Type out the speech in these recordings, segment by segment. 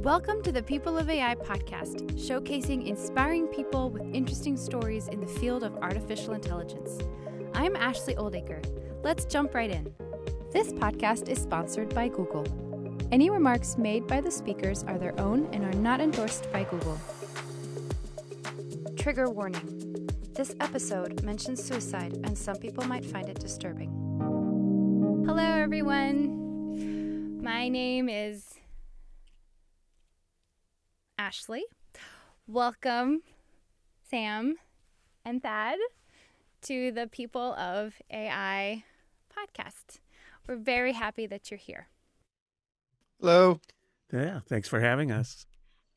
Welcome to the People of AI podcast, showcasing inspiring people with interesting stories in the field of artificial intelligence. I'm Ashley Oldacre. Let's jump right in. This podcast is sponsored by Google. Any remarks made by the speakers are their own and are not endorsed by Google. Trigger warning. This episode mentions suicide, and some people might find it disturbing. Hello, everyone. My name is Ashley. Welcome, Sam and Thad, to the People of AI podcast. We're very happy that you're here. Hello. Yeah, thanks for having us.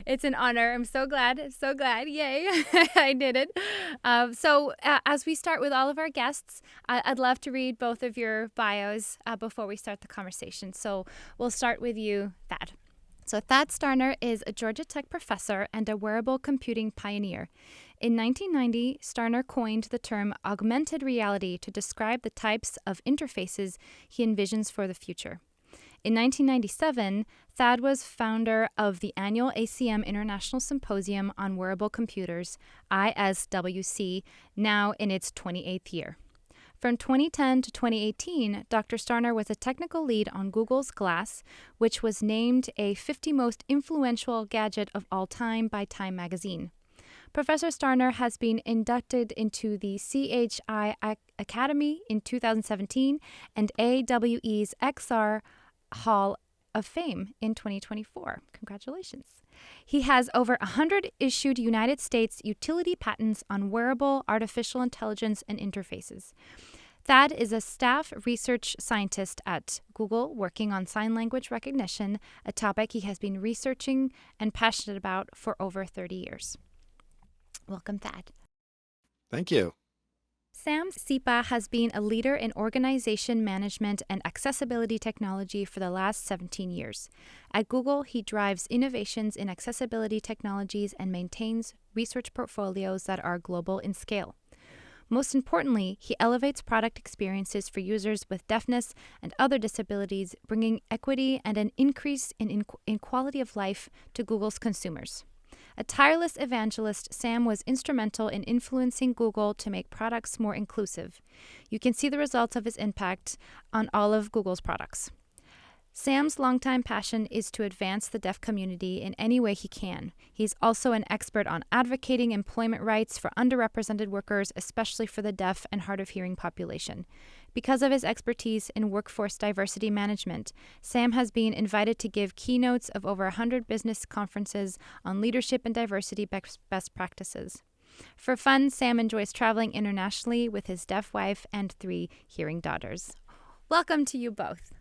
It's an honor. I'm so glad. Yay. I did it. As we start with all of our guests, I'd love to read both of your bios before we start the conversation. So we'll start with you, Thad. So Thad Starner is a Georgia Tech professor and a wearable computing pioneer. In 1990, Starner coined the term augmented reality to describe the types of interfaces he envisions for the future. In 1997, Thad was founder of the annual ACM International Symposium on Wearable Computers, ISWC, now in its 28th year. From 2010 to 2018, Dr. Starner was a technical lead on Google's Glass, which was named a 50 most influential gadget of all time by Time magazine. Professor Starner has been inducted into the CHI Academy in 2017 and AWE's XR Hall of Fame in 2024. Congratulations. He has over 100 issued United States utility patents on wearable artificial intelligence and interfaces. Thad is a staff research scientist at Google working on sign language recognition, a topic he has been researching and passionate about for over 30 years. Welcome, Thad. Thank you. Sam Sepah has been a leader in organization management and accessibility technology for the last 17 years. At Google, he drives innovations in accessibility technologies and maintains research portfolios that are global in scale. Most importantly, he elevates product experiences for users with deafness and other disabilities, bringing equity and an increase in quality of life to Google's consumers. A tireless evangelist, Sam was instrumental in influencing Google to make products more inclusive. You can see the results of his impact on all of Google's products. Sam's longtime passion is to advance the deaf community in any way he can. He's also an expert on advocating employment rights for underrepresented workers, especially for the deaf and hard of hearing population. Because of his expertise in workforce diversity management, Sam has been invited to give keynotes of over 100 business conferences on leadership and diversity best practices. For fun, Sam enjoys traveling internationally with his deaf wife and 3 hearing daughters. Welcome to you both.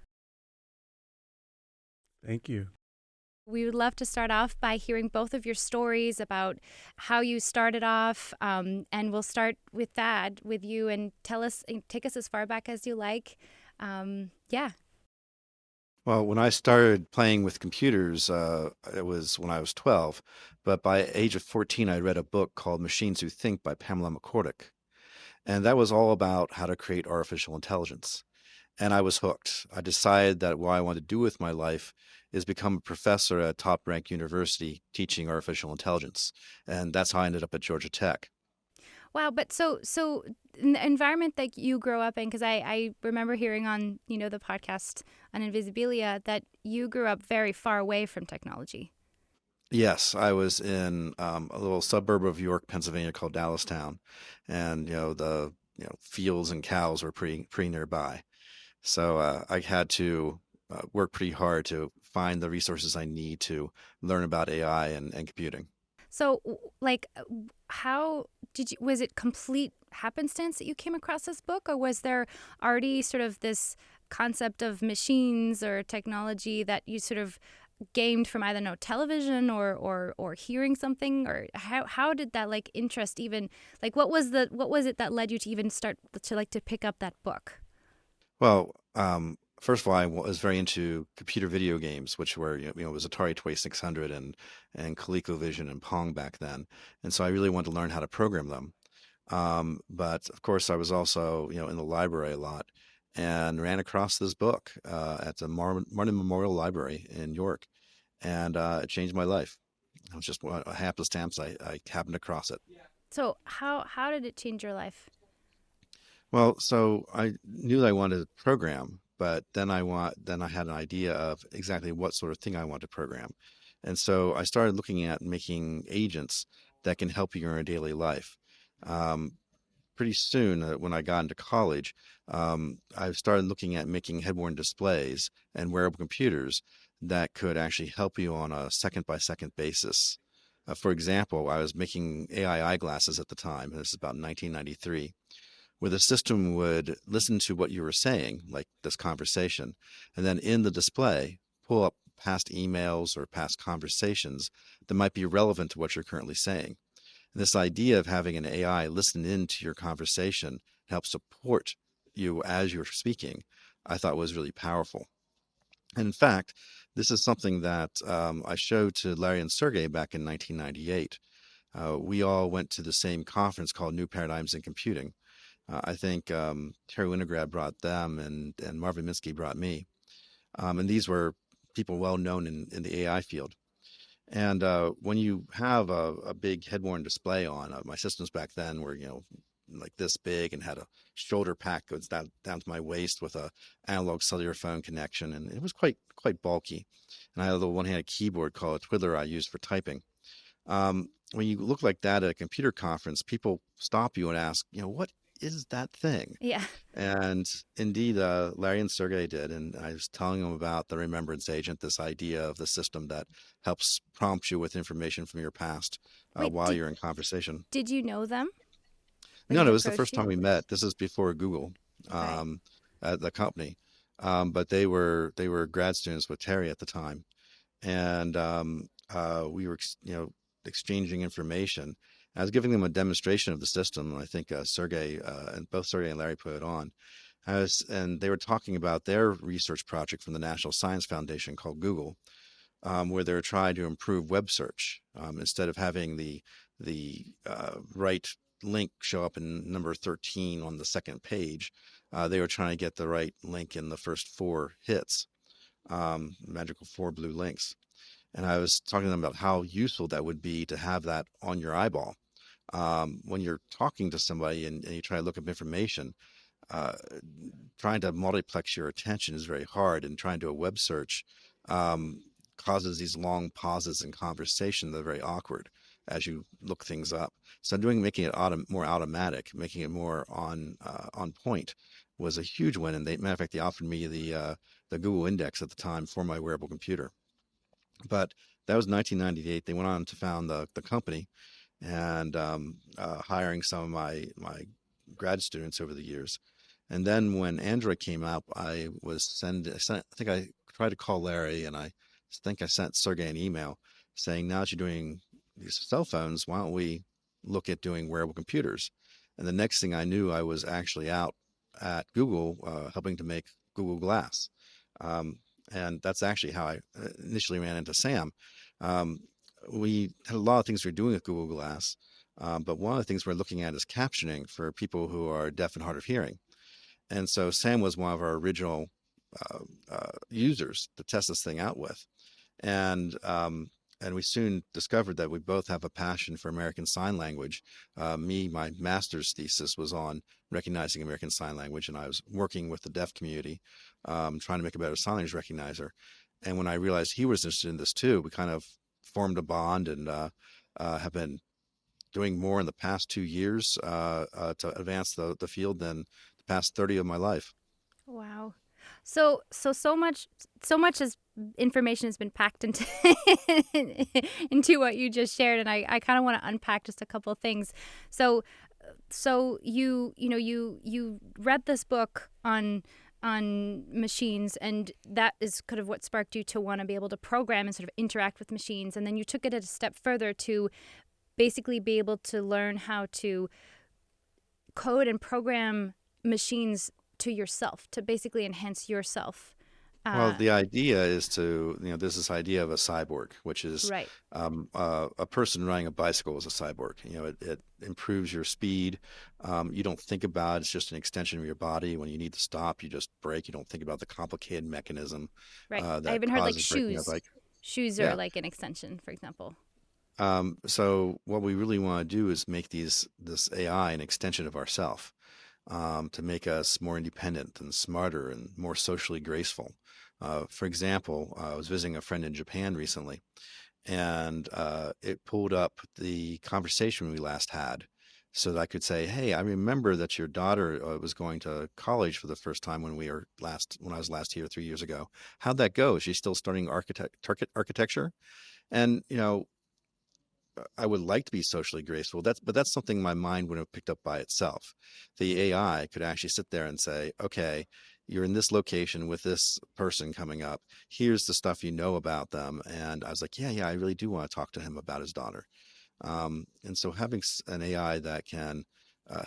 Thank you. We would love to start off by hearing both of your stories about how you started off, and we'll start with Thad, with you, and take us as far back as you like. Yeah. Well, when I started playing with computers, it was when I was 12. But by age of 14, I read a book called Machines Who Think by Pamela McCorduck. And that was all about how to create artificial intelligence. And I was hooked. I decided that what I wanted to do with my life is become a professor at a top-ranked university teaching artificial intelligence. And that's how I ended up at Georgia Tech. Wow, but so in the environment that you grow up in, because I remember hearing on, the podcast on Invisibilia that you grew up very far away from technology. Yes, I was in a little suburb of York, Pennsylvania called Dallastown. And, the fields and cows were pretty nearby. So I had to work pretty hard to find the resources I need to learn about AI and computing. So, was it complete happenstance that you came across this book, or was there already sort of this concept of machines or technology that you sort of gained from either television or hearing something, or how did that interest even, what was it that led you to even start to pick up that book? Well, first of all, I was very into computer video games, which were, it was Atari 2600 and ColecoVision and Pong back then. And so I really wanted to learn how to program them. But of course, I was also, in the library a lot and ran across this book at the Martin Memorial Library in York. and it changed my life. It was just a happenstance. I happened across it. So how did it change your life? Well, so I knew that I wanted to program, but then I had an idea of exactly what sort of thing I want to program. And so I started looking at making agents that can help you in your daily life. Um, Pretty soon, when I got into college, I started looking at making head-worn displays and wearable computers that could actually help you on a second-by-second basis. For example, I was making AI eyeglasses at the time, and this is about 1993, where the system would listen to what you were saying, like this conversation, and then in the display, pull up past emails or past conversations that might be relevant to what you're currently saying. And this idea of having an AI listen into your conversation and help support you as you're speaking, I thought was really powerful. And in fact, this is something that I showed to Larry and Sergey back in 1998. We all went to the same conference called New Paradigms in Computing. I think Terry Winograd brought them, and Marvin Minsky brought me. And these were people well known in the AI field. And when you have a big head-worn display on, my systems back then were, like this big and had a shoulder pack goes down to my waist with a analog cellular phone connection, and it was quite bulky. And I had a little one-handed keyboard called a twiddler I used for typing. When you look like that at a computer conference, people stop you and ask, what is that thing? Yeah. And indeed, Larry and Sergey did. And I was telling them about the Remembrance Agent, this idea of the system that helps prompt you with information from your past Wait, while you're in conversation. did you know them? Like No, they no, it was the approached first you? time we met. This is before Google, Okay. um, at the company. But they were grad students with Terry at the time, and we were exchanging information. I was giving them a demonstration of the system, and I think Sergey and both Sergey and Larry put it on. And they were talking about their research project from the National Science Foundation called Google, where they're trying to improve web search. Instead of having the right link show up in number 13 on the second page, they were trying to get the right link in the first four hits, magical four blue links. And I was talking to them about how useful that would be to have that on your eyeball. When you're talking to somebody and you try to look up information, uh, trying to multiplex your attention is very hard, and trying to do a web search um, causes these long pauses in conversation that are very awkward as you look things up. So making it more automatic, making it more on point was a huge win. And matter of fact, they offered me the Google Index at the time for my wearable computer. But that was 1998. They went on to found the company, and hiring some of my grad students over the years. And then when Android came out, I think I tried to call Larry, and I think I sent Sergey an email saying, now that you're doing these cell phones, why don't we look at doing wearable computers? And the next thing I knew, I was actually out at Google helping to make Google Glass. Um, and that's actually how I initially ran into Sam. Um, we had a lot of things we are doing with Google Glass, but one of the things we're looking at is captioning for people who are deaf and hard of hearing. And so Sam was one of our original uh, users to test this thing out with, and we soon discovered that we both have a passion for American Sign Language. My master's thesis was on recognizing American Sign Language, and I was working with the deaf community, trying to make a better sign language recognizer. And when I realized he was interested in this too, we kind of formed a bond, and have been doing more in the past 2 years to advance the field than the past 30 of my life. Wow. So much as information has been packed into into what you just shared, and I kind of want to unpack just a couple of things. So you read this book on machines, and that is kind of what sparked you to want to be able to program and sort of interact with machines, and then you took it a step further to basically be able to learn how to code and program machines to yourself, to basically enhance yourself. Well, Uh, the idea is to, there's this idea of a cyborg, which is right, a person riding a bicycle is a cyborg. It improves your speed. You don't think about it. It's just an extension of your body. When you need to stop, you just brake. You don't think about the complicated mechanism right. I that even heard like causes braking a shoes. bike. Shoes are Yeah. like an extension, for example. So what we really want to do is make this AI an extension of ourself, to make us more independent and smarter and more socially graceful. For example, I was visiting a friend in Japan recently, and it pulled up the conversation we last had so that I could say, "Hey, I remember that your daughter was going to college for the first time when I was last here 3 years ago. How'd that go? Is she still studying architecture?" And I would like to be socially graceful. But that's something my mind wouldn't have picked up by itself. The AI could actually sit there and say, "Okay, you're in this location with this person coming up. Here's the stuff you know about them." And I was like, "Yeah, yeah, I really do want to talk to him about his daughter." And so having an AI that can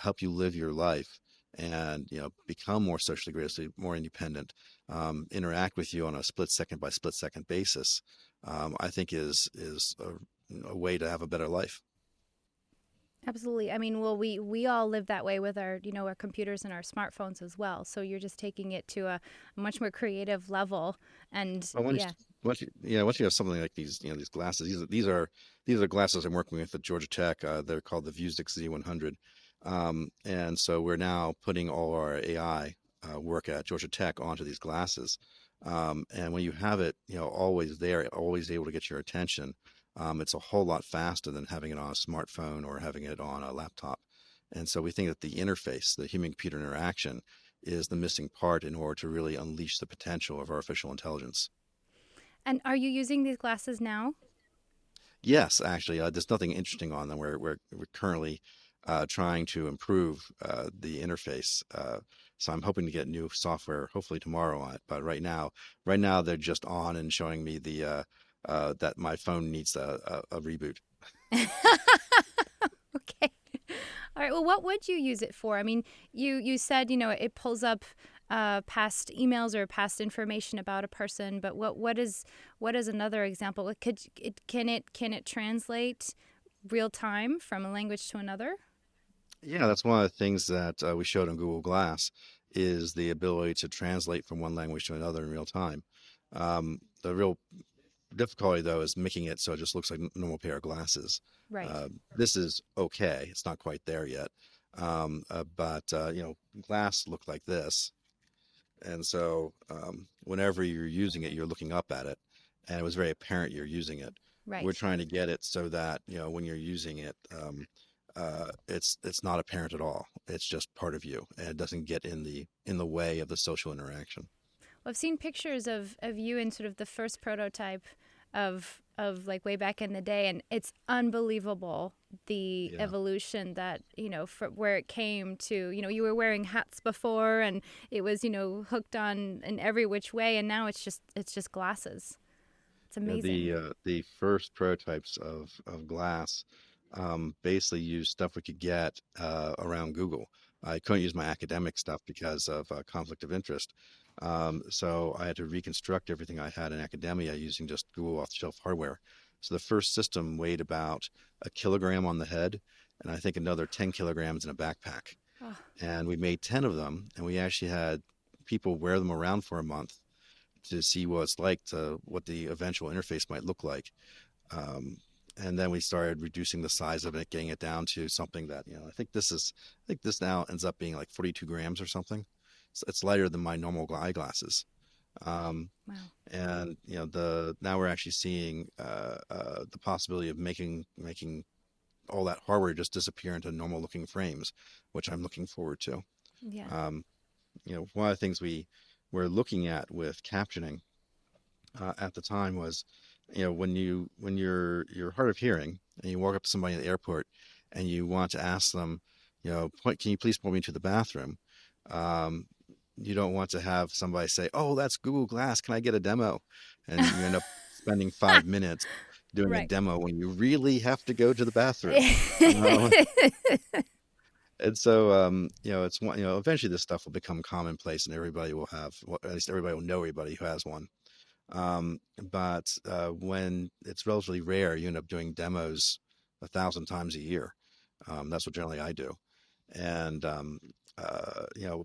help you live your life and become more socially graceful, more independent, interact with you on a split second by split second basis, I think is a way to have a better life. Absolutely. I mean, well, we all live that way with our, our computers and our smartphones as well. So you're just taking it to a much more creative level. And Well, yeah, once you have something like these, these glasses, these are glasses I'm working with at Georgia Tech. They're called the Vuzix Z100, and so we're now putting all our AI work at Georgia Tech onto these glasses. And when you have it, always there, always able to get your attention, it's a whole lot faster than having it on a smartphone or having it on a laptop. And so we think that the interface, the human-computer interaction, is the missing part in order to really unleash the potential of artificial intelligence. and are you using these glasses now? Yes, actually, there's nothing interesting on them. We're currently trying to improve the interface. So I'm hoping to get new software hopefully tomorrow on it. But right now they're just on and showing me the that my phone needs a reboot. Okay. All right. Well, what would you use it for? I mean, you said it pulls up past emails or past information about a person, but what is another example? Can it translate real time from a language to another? Yeah, that's one of the things that we showed on Google Glass is the ability to translate from one language to another in real time. The real difficulty, though, is making it so it just looks like a normal pair of glasses. Right. This is okay. It's not quite there yet. But glass look like this. And so whenever you're using it, you're looking up at it. And it was very apparent you're using it. We're Right. trying to get it so that, when you're using it, it's not apparent at all. It's just part of you, and it doesn't get in the way of the social interaction. Well, I've seen pictures of you in sort of the first prototype of like way back in the day, and it's unbelievable the Yeah. evolution that from where it came to you were wearing hats before, and it was hooked on in every which way, and now it's just glasses. It's amazing. The first prototypes of glass basically used stuff we could get around Google. I couldn't use my academic stuff because of conflict of interest. So I had to reconstruct everything I had in academia using just Google off-the-shelf hardware. So the first system weighed about a kilogram on the head, and I think another 10 kilograms in a backpack. Oh, And we made 10 of them, and we actually had people wear them around for a month to see what the eventual interface might look like. Um, and then we started reducing the size of it, getting it down to something that, I think this now ends up being like 42 grams or something. So it's lighter than my normal eyeglasses. Um, wow. and now we're actually seeing the possibility of making all that hardware just disappear into normal looking frames, which I'm looking forward to. Yeah. Um, One of the things we were looking at with captioning at the time was, when you're hard of hearing and you walk up to somebody at the airport and you want to ask them, can you please point me to the bathroom? Um, you don't want to have somebody say, "Oh, that's Google Glass. Can I get a demo?" And you end up spending 5 minutes doing a Right. demo when you really have to go to the bathroom. Um, and so, it's one, eventually this stuff will become commonplace and everybody will have, well, at least everybody will know everybody who has one. But when it's relatively rare, you end up doing demos 1,000 times a year. That's what generally I do. And,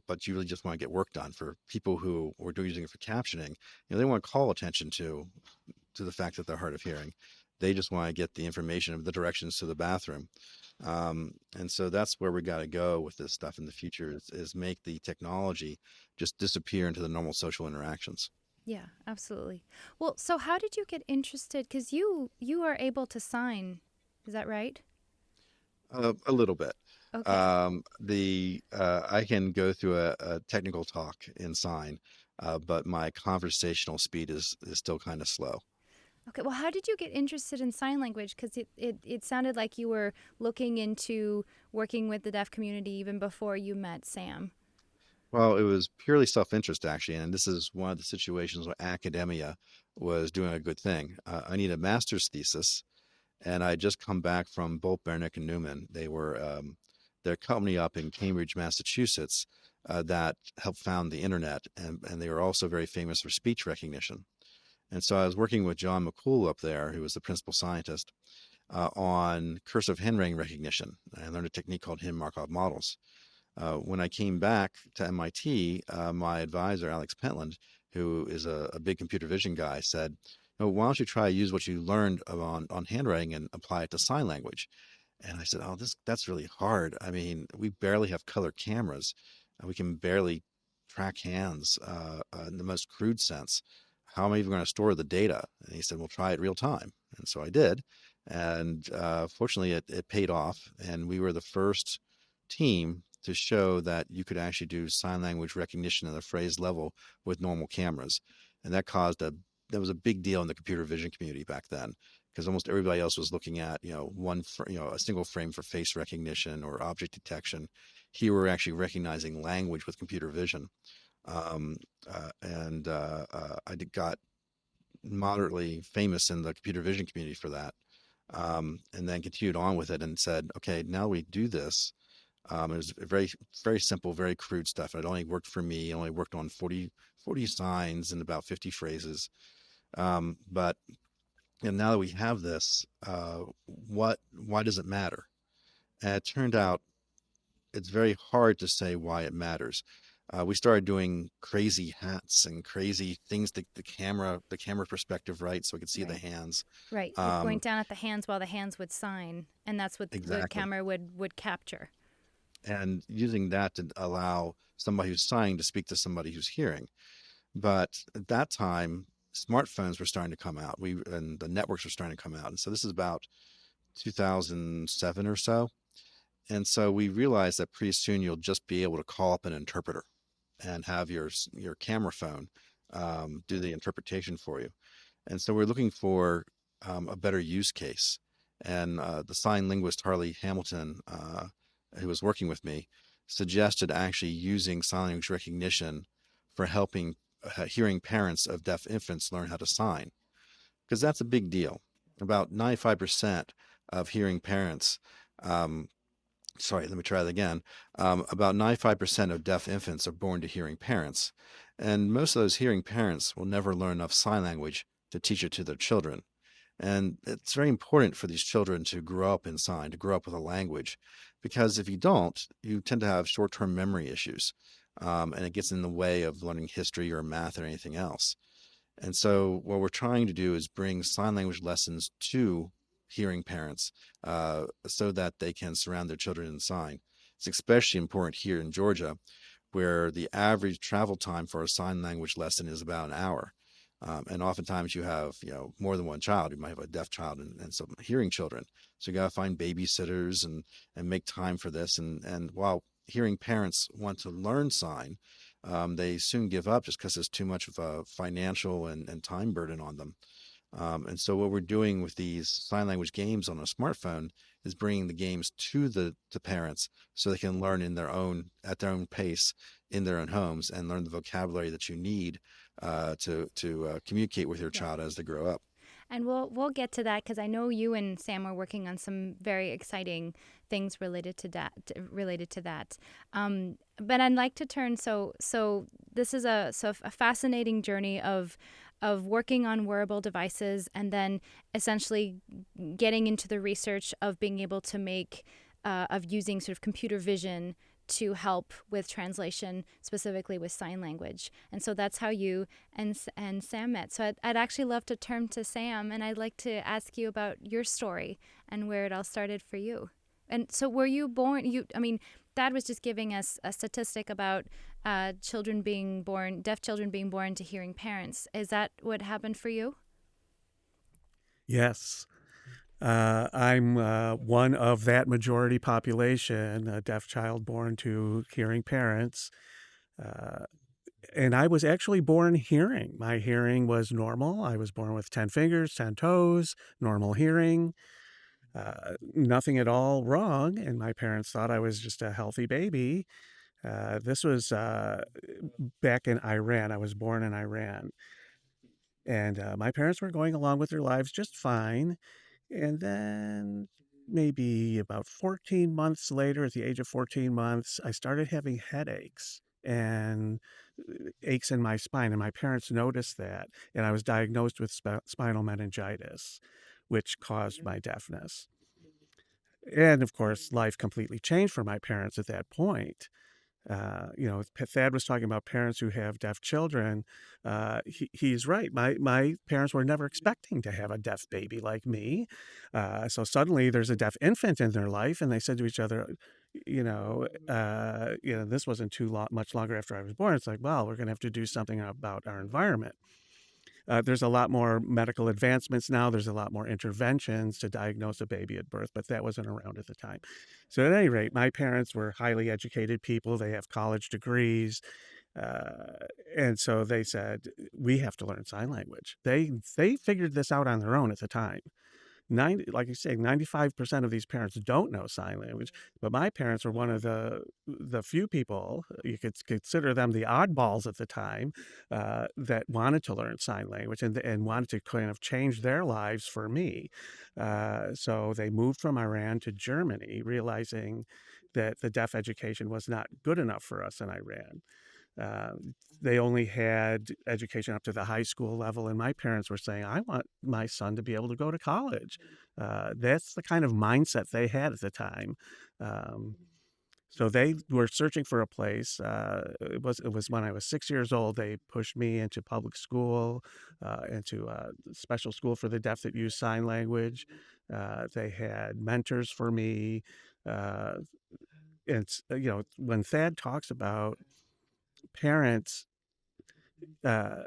but you really just want to get work done for people who are using it for captioning. They want to call attention to to the fact that they're hard of hearing. They just want to get the information of the directions to the bathroom. And so that's where we got to go with this stuff in the future is make the technology just disappear into the normal social interactions. Yeah, absolutely. Well, so how did you get interested? Because you are able to sign, is that right? A little bit. Okay. The I can go through a technical talk in sign, but my conversational speed is still kind of slow. Okay. Well, how did you get interested in sign language? Because it sounded like you were looking into working with the deaf community even before you met Sam. Well, it was purely self-interest actually, and this is one of the situations where academia was doing a good thing. I need a master's thesis, and I had just come back from Bolt, Beranek, and Newman. They were their company up in Cambridge, Massachusetts, that helped found the internet, and they were also very famous for speech recognition. And so I was working with John McCool up there, who was the principal scientist, on cursive handwriting recognition. I learned a technique called hidden Markov models. When I came back to MIT, my advisor, Alex Pentland, who is a big computer vision guy, said, why don't you try use what you learned on handwriting and apply it to sign language? And I said, oh, that's really hard. I mean, we barely have color cameras. We can barely track hands in the most crude sense. How am I even going to store the data? And he said, well, try it real time. And so I did. And fortunately, it paid off. And we were the first team to show that you could actually do sign language recognition at a phrase level with normal cameras. And that was a big deal in the computer vision community back then because almost everybody else was looking at a single frame for face recognition or object detection. Here we're actually recognizing language with computer vision, and I got moderately famous in the computer vision community for that, and then continued on with it and said, okay, now we do this. It was very, very simple, very crude stuff. It only worked for me. It only worked on 40 signs and about 50 phrases. But and now that we have this, why does it matter? And it turned out it's very hard to say why it matters. We started doing crazy hats and crazy things to the camera perspective, right? So we could see the Right. hands. Right. You're going Um, down at the hands while the hands would sign, and that's what the exactly. camera would capture. And using that to allow somebody who's signing to speak to somebody who's hearing. But at that time, smartphones were starting to come out. And the networks were starting to come out. And so this is about 2007 or so. And so we realized that pretty soon you'll just be able to call up an interpreter and have your camera phone do the interpretation for you. And so we're looking for a better use case. And the sign linguist Harley Hamilton, who was working with me, suggested actually using sign language recognition for helping hearing parents of deaf infants learn how to sign, because that's a big deal. About 95% of hearing parents, um, sorry, let me try that again. About 95% of deaf infants are born to hearing parents. And most of those hearing parents will never learn enough sign language to teach it to their children. And it's very important for these children to grow up in sign, to grow up with a language, because if you don't, you tend to have short term memory issues. And it gets in the way of learning history or math or anything else. And so, what we're trying to do is bring sign language lessons to hearing parents so that they can surround their children in sign. It's especially important here in Georgia, where the average travel time for a sign language lesson is about an hour. And oftentimes you have, more than one child. You might have a deaf child and some hearing children. So you got to find babysitters and make time for this. And while hearing parents want to learn sign, they soon give up just because there's too much of a financial and time burden on them. And so what we're doing with these sign language games on a smartphone is bringing the games to parents so they can learn at their own pace in their own homes and learn the vocabulary that you need to communicate with your Yeah. child as they grow up. And we'll get to that because I know you and Sam are working on some very exciting things related to that. But I'd like to turn so this is a fascinating journey of working on wearable devices and then essentially getting into the research of being able to make of using sort of computer vision to help with translation, specifically with sign language. And so that's how you and Sam met. So I'd actually love to turn to Sam, and I'd like to ask you about your story and where it all started for you. And so were you born, Dad was just giving us a statistic about children being born, deaf children being born to hearing parents. Is that what happened for you? Yes. I'm one of that majority population, a deaf child born to hearing parents. Uh, and I was actually born hearing. My hearing was normal. I was born with 10 fingers, 10 toes, normal hearing, nothing at all wrong. And my parents thought I was just a healthy baby. This was back in Iran. I was born in Iran. And my parents were going along with their lives just fine. And then maybe about 14 months later, at the age of 14 months, I started having headaches and aches in my spine. And my parents noticed that. And I was diagnosed with spinal meningitis, which caused my deafness. And of course, life completely changed for my parents at that point. Thad was talking about parents who have deaf children. He's right. My parents were never expecting to have a deaf baby like me. So suddenly there's a deaf infant in their life, and they said to each other, this wasn't much longer after I was born. It's like, well, we're going to have to do something about our environment. There's a lot more medical advancements now. There's a lot more interventions to diagnose a baby at birth, but that wasn't around at the time. So at any rate, my parents were highly educated people. They have college degrees. And so they said, we have to learn sign language. They figured this out on their own at the time. 90, like you say, 95% of these parents don't know sign language, but my parents were one of the few people, you could consider them the oddballs at the time, that wanted to learn sign language and wanted to kind of change their lives for me. So they moved from Iran to Germany, realizing that the deaf education was not good enough for us in Iran. Uh, they only had education up to the high school level, and my parents were saying, I want my son to be able to go to college. That's the kind of mindset they had at the time. Um, so they were searching for a place. It was when I was 6 years old. They pushed me into public school, into a special school for the deaf that use sign language. They had mentors for me. Uh, when Thad talks about parents uh,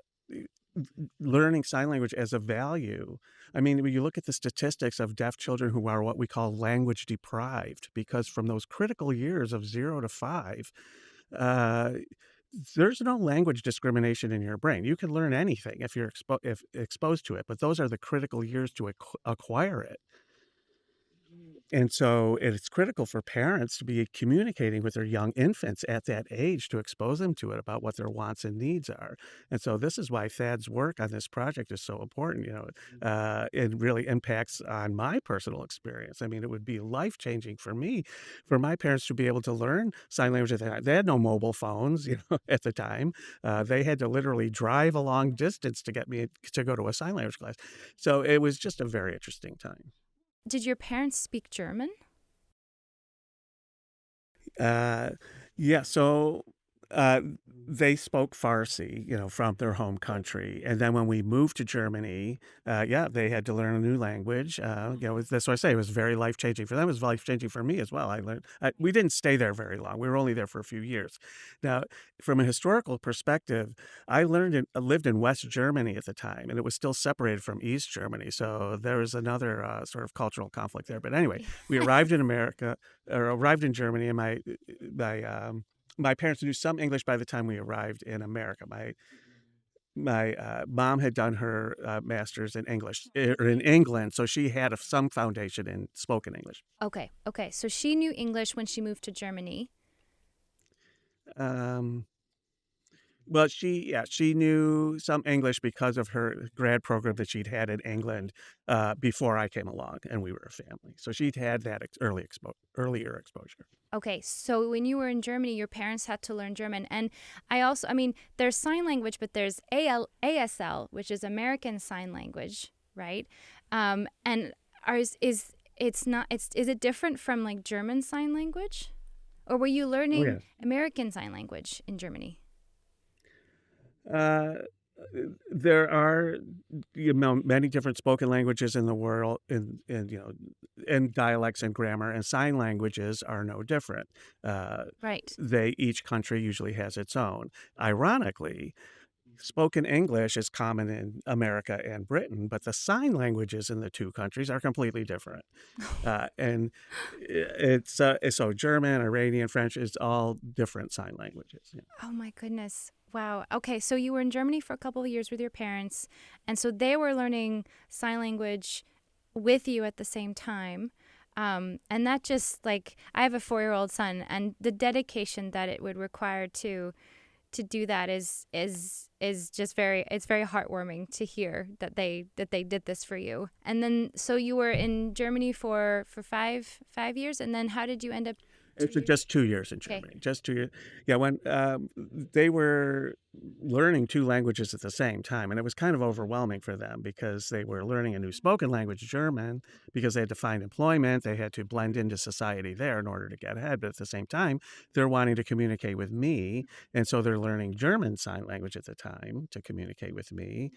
learning sign language as a value. I mean, when you look at the statistics of deaf children who are what we call language deprived, because from those critical years of 0 to 5, uh, there's no language discrimination in your brain. You can learn anything if you're if exposed to it, but those are the critical years to acquire it. And so it's critical for parents to be communicating with their young infants at that age to expose them to it about what their wants and needs are. And so this is why Thad's work on this project is so important. It really impacts on my personal experience. I mean, it would be life-changing for me, for my parents to be able to learn sign language at that time. They had no mobile phones, at the time. They had to literally drive a long distance to get me to go to a sign language class. So it was just a very interesting time. Did your parents speak German? Uh, yeah, so uh, they spoke Farsi, from their home country. And then when we moved to Germany, they had to learn a new language. That's what I say. It was very life changing for them. It was life changing for me as well. We didn't stay there very long. We were only there for a few years. Now, from a historical perspective, I lived in West Germany at the time, and it was still separated from East Germany. So there was another sort of cultural conflict there. But anyway, we arrived in Germany, and my parents knew some English by the time we arrived in America. My mom had done her master's in English in England, so she had some foundation in spoken English. Okay. So she knew English when she moved to Germany. Um, well, she knew some English because of her grad program that she'd had in England before I came along, and we were a family. So she'd had that earlier exposure. Okay, so when you were in Germany, your parents had to learn German. And there's sign language, but there's ASL, which is American Sign Language, right? And is it different from like German Sign Language? or were you Oh, learning yes. American Sign Language in Germany? Uh, there are, many different spoken languages in the world, and dialects and grammar, and sign languages are no different. Uh, Right. each country usually has its own. Ironically, spoken English is common in America and Britain, but the sign languages in the two countries are completely different. And it's so German, Iranian, French is all different sign languages. Yeah. Oh my goodness. Wow. Okay, so you were in Germany for a couple of years with your parents, and so they were learning sign language with you at the same time. And that just like I have a 4-year-old son, and the dedication that it would require to do that is just very heartwarming to hear that they did this for you. And then so you were in Germany for 5 years, and then how did you end up? It's just 2 years in Okay. Germany. Just 2 years. Yeah, when they were learning two languages at the same time, and it was kind of overwhelming for them because they were learning a new spoken language, German, because they had to find employment. They had to blend into society there in order to get ahead. But at the same time, they're wanting to communicate with me, and so they're learning German Sign Language at the time to communicate with me,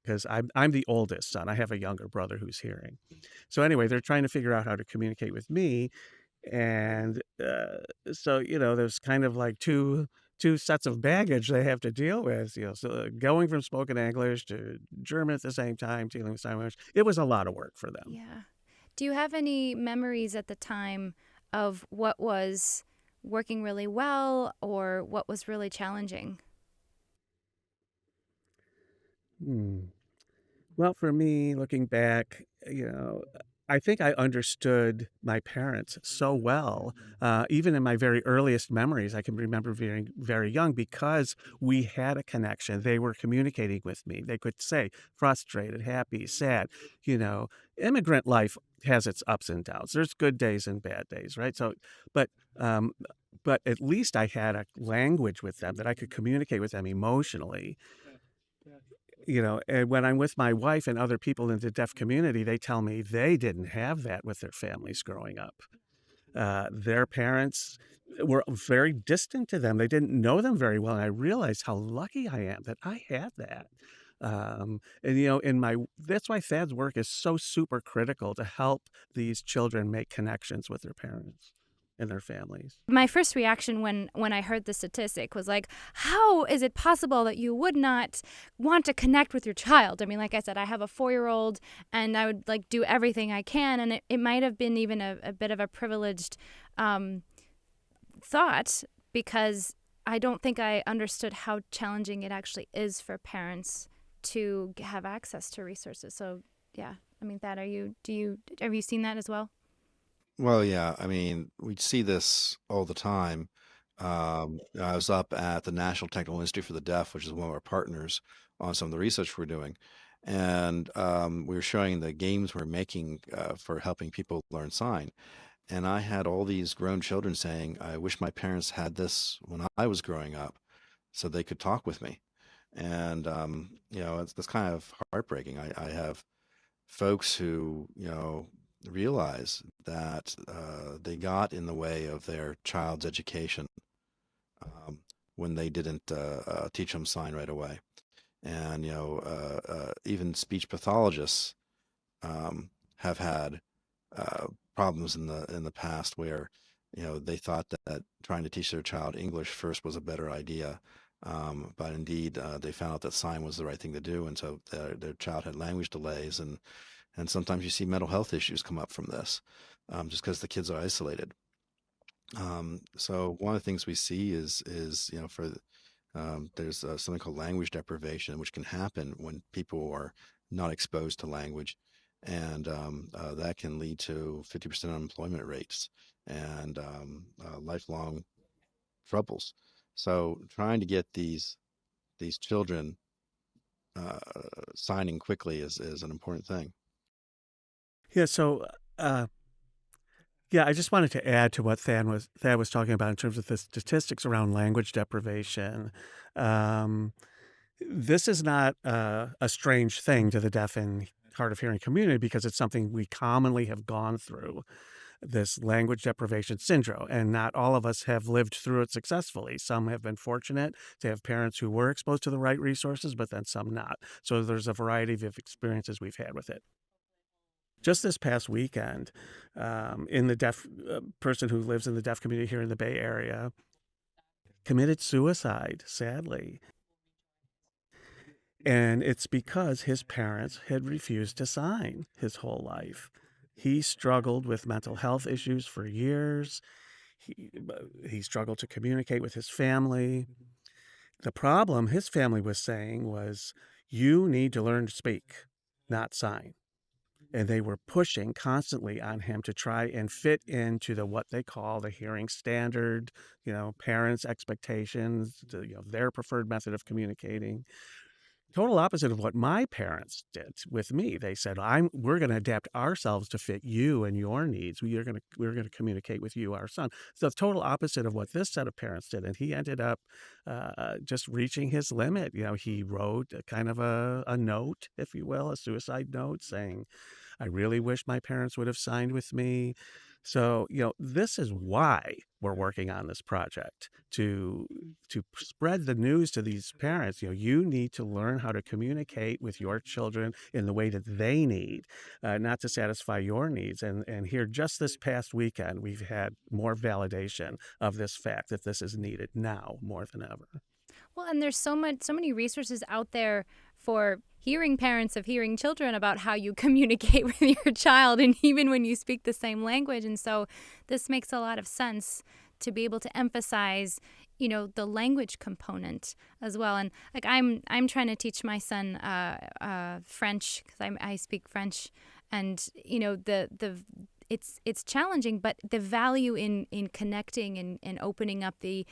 because I'm the oldest son. I have a younger brother who's hearing. So anyway, they're trying to figure out how to communicate with me, and so there's kind of like two sets of baggage they have to deal with. So going from spoken English to German at the same time, dealing with sign language, it was a lot of work for them. Yeah. Do you have any memories at the time of what was working really well or what was really challenging? Hmm. Well, for me, looking back, I think I understood my parents so well. Even in my very earliest memories, I can remember being very young because we had a connection. They were communicating with me. They could say frustrated, happy, sad. You know, Immigrant life has its ups and downs. There's good days and bad days, right? But um, but at least I had a language with them that I could communicate with them emotionally. And when I'm with my wife and other people in the deaf community, they tell me they didn't have that with their families growing up. Their parents were very distant to them. They didn't know them very well. And I realized how lucky I am that I had that. And that's why Thad's work is so super critical to help these children make connections with their parents and their families. My first reaction when I heard the statistic was like, how is it possible that you would not want to connect with your child? I mean, like I said, I have a 4-year-old and I would like do everything I can. And it might have been even a bit of a privileged thought because I don't think I understood how challenging it actually is for parents to have access to resources. So yeah, I mean, that have you seen that as well? Well, yeah, I mean, we see this all the time. I was up at the National Technical Institute for the Deaf, which is one of our partners on some of the research we're doing. And we were showing the games we're making for helping people learn sign. And I had all these grown children saying, I wish my parents had this when I was growing up so they could talk with me. And, that's kind of heartbreaking. I have folks who, realize that they got in the way of their child's education um, when they didn't teach them sign right away. And, even speech pathologists um, have had uh, problems in the past where they thought that trying to teach their child English first was a better idea, but indeed they found out that sign was the right thing to do, and so their child had language delays, and sometimes you see mental health issues come up from this, just because the kids are isolated. So one of the things we see is for there's something called language deprivation, which can happen when people are not exposed to language, and that can lead to 50% unemployment rates and lifelong troubles. So trying to get these children uh, signing quickly is an important thing. Yeah. So, uh, yeah, I just wanted to add to what Thad was talking about in terms of the statistics around language deprivation. Um, this is not a strange thing to the deaf and hard of hearing community because it's something we commonly have gone through. this language deprivation syndrome. And not all of us have lived through it successfully. Some have been fortunate to have parents who were exposed to the right resources, but then some not. So there's a variety of experiences we've had with it. Just this past weekend, in the deaf person who lives in the deaf community here in the Bay Area committed suicide, sadly. And it's because his parents had refused to sign his whole life. He struggled with mental health issues for years. He struggled to communicate with his family. The problem his family was saying was, you need to learn to speak, not sign. And they were pushing constantly on him to try and fit into the what they call the hearing standard, parents' expectations, their preferred method of communicating. Total opposite of what my parents did with me. They said, we're going to adapt ourselves to fit you and your needs. We're going to communicate with you, our son. So the total opposite of what this set of parents did. And he ended up just reaching his limit. He wrote a kind of a note, if you will, a suicide note saying, I really wish my parents would have signed with me. So, this is why we're working on this project to spread the news to these parents. You need to learn how to communicate with your children in the way that they need, not to satisfy your needs. And here, just this past weekend, we've had more validation of this fact that this is needed now more than ever. Well, and there's so many resources out there for hearing parents of hearing children about how you communicate with your child, and even when you speak the same language. And so this makes a lot of sense to be able to emphasize, the language component as well. And like I'm trying to teach my son French because I speak French, and the it's challenging, but the value in connecting and opening up the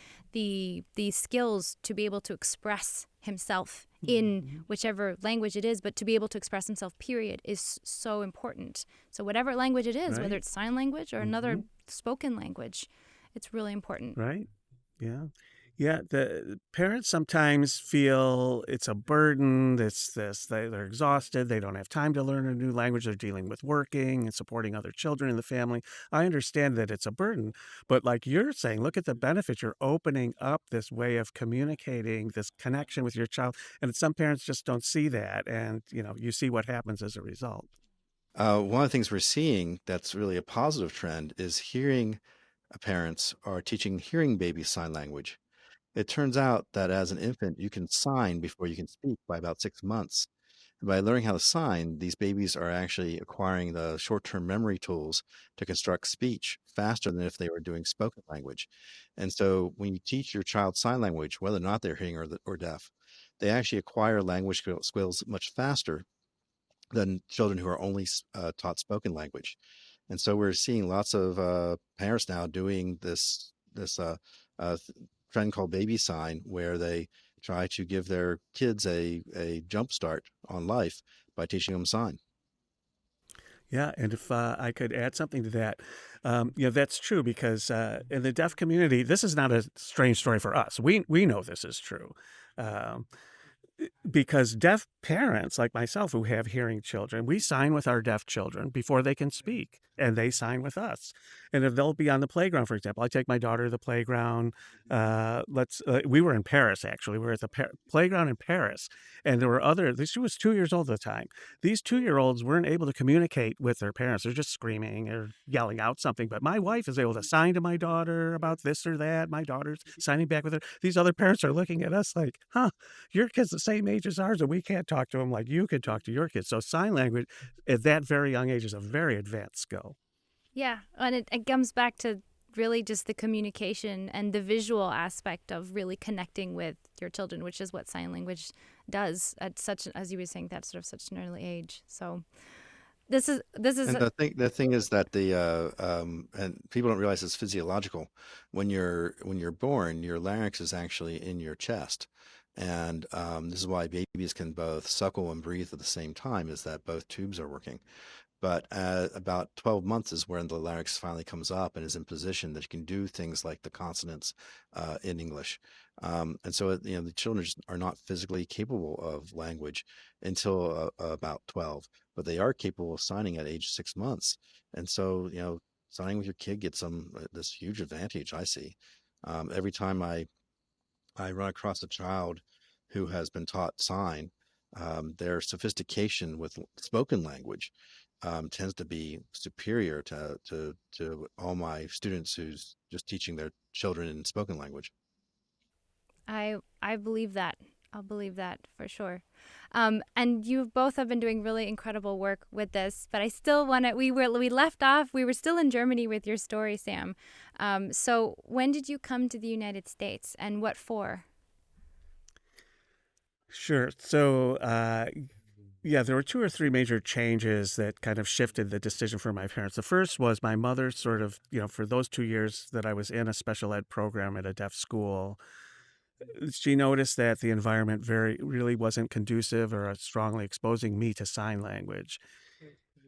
skills to be able to express himself in whichever language it is, but to be able to express himself, period, is so important. So whatever language it is, Right. whether it's sign language or another spoken language, it's really important. Right. Yeah. Yeah, the parents sometimes feel it's a burden. They're exhausted. They don't have time to learn a new language. They're dealing with working and supporting other children in the family. I understand that it's a burden, but like you're saying, look at the benefits. You're opening up this way of communicating, this connection with your child, and some parents just don't see that, and you see what happens as a result. One of the things we're seeing that's really a positive trend is hearing parents are teaching hearing babies sign language. It turns out that as an infant, you can sign before you can speak by about 6 months. And by learning how to sign, these babies are actually acquiring the short-term memory tools to construct speech faster than if they were doing spoken language. And so when you teach your child sign language, whether or not they're hearing or deaf, they actually acquire language skills much faster than children who are only taught spoken language. And so we're seeing lots of parents now doing this trend called baby sign, where they try to give their kids a jump start on life by teaching them sign. Yeah, and if I could add something to that, that's true because in the deaf community, this is not a strange story for us. We know this is true. Um, because deaf parents like myself who have hearing children, we sign with our deaf children before they can speak, and they sign with us. And if they'll be on the playground, for example, I take my daughter to the playground. We were in Paris, actually. We were at the playground in Paris, and there were she was 2 years old at the time. These 2-year-olds weren't able to communicate with their parents. They're just screaming or yelling out something. But my wife is able to sign to my daughter about this or that. My daughter's signing back with her. These other parents are looking at us like, huh, your kid's the same age as ours, and we can't talk to them like you could talk to your kids. So sign language at that very young age is a very advanced skill. Yeah, and it comes back to really just the communication and the visual aspect of really connecting with your children, which is what sign language does at such, as you were saying, that's sort of such an early age. So this is And the thing is that and people don't realize it's physiological. When you're born, your larynx is actually in your chest, and this is why babies can both suckle and breathe at the same time, is that both tubes are working. But about 12 months is when the larynx finally comes up and is in position that you can do things like the consonants in English. And so, the children just are not physically capable of language until about 12, but they are capable of signing at age 6 months. And so, signing with your kid gets them this huge advantage. I see. Every time I run across a child who has been taught sign, their sophistication with spoken language tends to be superior to all my students who's just teaching their children in spoken language. I believe that. I'll believe that for sure. And you both have been doing really incredible work with this, but I still want to. We left off. We were still in Germany with your story, Sam. So when did you come to the United States, and what for? Sure. So, yeah, there were two or three major changes that kind of shifted the decision for my parents. The first was my mother sort of, for those 2 years that I was in a special ed program at a deaf school, she noticed that the environment really wasn't conducive or strongly exposing me to sign language.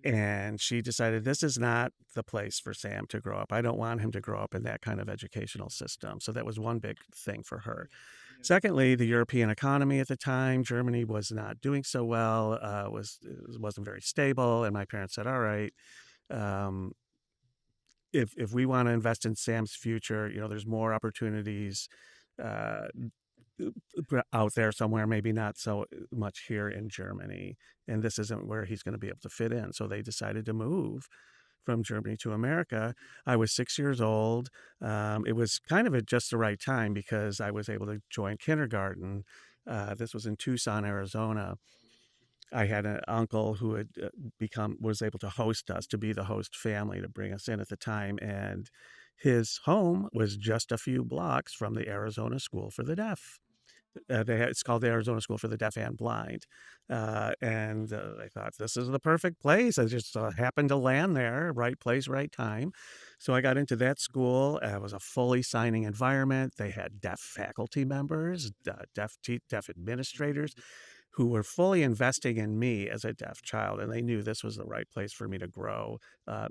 And she decided this is not the place for Sam to grow up. I don't want him to grow up in that kind of educational system. So that was one big thing for her. Secondly, the European economy at the time, Germany was not doing so well, wasn't very stable, and my parents said, "All right, um, if we want to invest in Sam's future, there's more opportunities uh, out there somewhere, maybe not so much here in Germany, and this isn't where he's going to be able to fit in." So they decided to move from Germany to America. I was 6 years old. It was kind of at just the right time because I was able to join kindergarten. This was in Tucson, Arizona. I had an uncle who had was able to host us, to be the host family, to bring us in at the time, and his home was just a few blocks from the Arizona School for the Deaf. It's called the Arizona School for the Deaf and Blind. And I thought, this is the perfect place. I just happened to land there, right place, right time. So I got into that school. It was a fully signing environment. They had deaf faculty members, deaf administrators who were fully investing in me as a deaf child, and they knew this was the right place for me to grow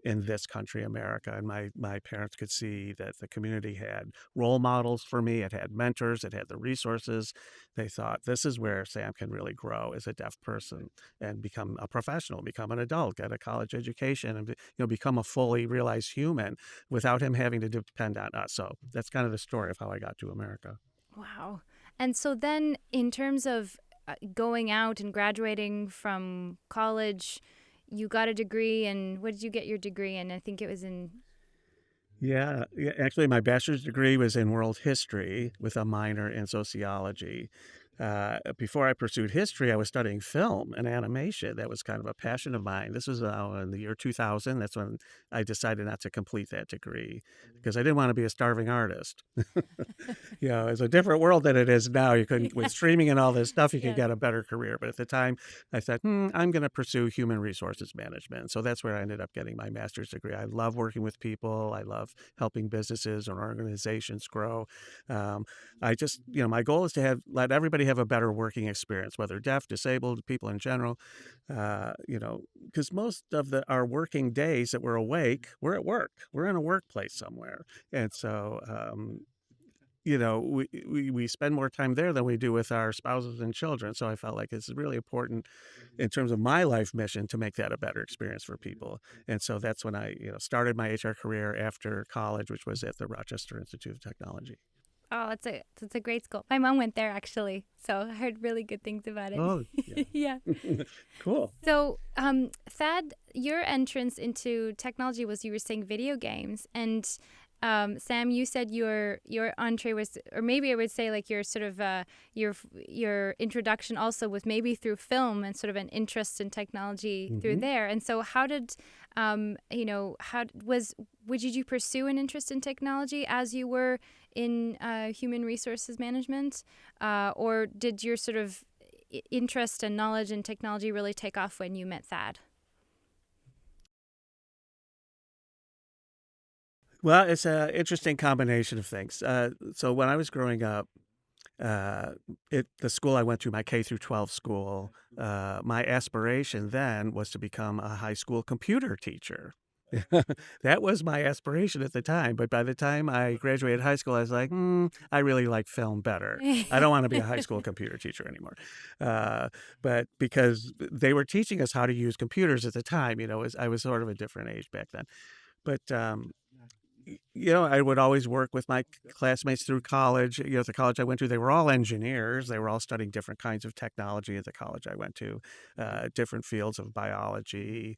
in this country, America. And my parents could see that the community had role models for me. It had mentors. It had the resources. They thought this is where Sam can really grow as a deaf person and become a professional, become an adult, get a college education, and become a fully realized human without him having to depend on us. So that's kind of the story of how I got to America. Wow. And so then, in terms of going out and graduating from college, you got a degree, and what did you get your degree in? I think it was in. Yeah, actually, my bachelor's degree was in world history with a minor in sociology. Before I pursued history, I was studying film and animation. That was kind of a passion of mine. This was in the year 2000. That's when I decided not to complete that degree because I didn't want to be a starving artist. It's a different world than it is now. You couldn't, with Yes. streaming and all this stuff, you could Yes. get a better career. But at the time, I thought, I'm going to pursue human resources management. So that's where I ended up getting my master's degree. I love working with people. I love helping businesses or organizations grow. Um, I just, my goal is to let everybody have a better working experience, whether deaf, disabled, people in general. Because most of our working days that we're awake, we're at work. We're in a workplace somewhere, and so we spend more time there than we do with our spouses and children. So I felt like it's really important in terms of my life mission to make that a better experience for people. And so that's when I, started my HR career after college, which was at the Rochester Institute of Technology. Oh, it's a great school. My mom went there actually, so I heard really good things about it. Oh, yeah. Yeah. Cool. So, Thad, your entrance into technology was, you were saying, video games, and Sam, you said your entree was, or maybe I would say like your sort of your introduction also was maybe through film and sort of an interest in technology through Mm-hmm. there. And so, how did how was would you pursue an interest in technology as you were in human resources management, or did your sort of interest and knowledge in technology really take off when you met Thad? Well, it's an interesting combination of things. So when I was growing up, the school I went to, my K through 12 school, my aspiration then was to become a high school computer teacher. That was my aspiration at the time. But by the time I graduated high school, I was like, I really like film better. I don't want to be a high school computer teacher anymore. But because they were teaching us how to use computers at the time, I was sort of a different age back then. But I would always work with my classmates through college. The college I went to, they were all engineers. They were all studying different kinds of technology at the college I went to, different fields of biology,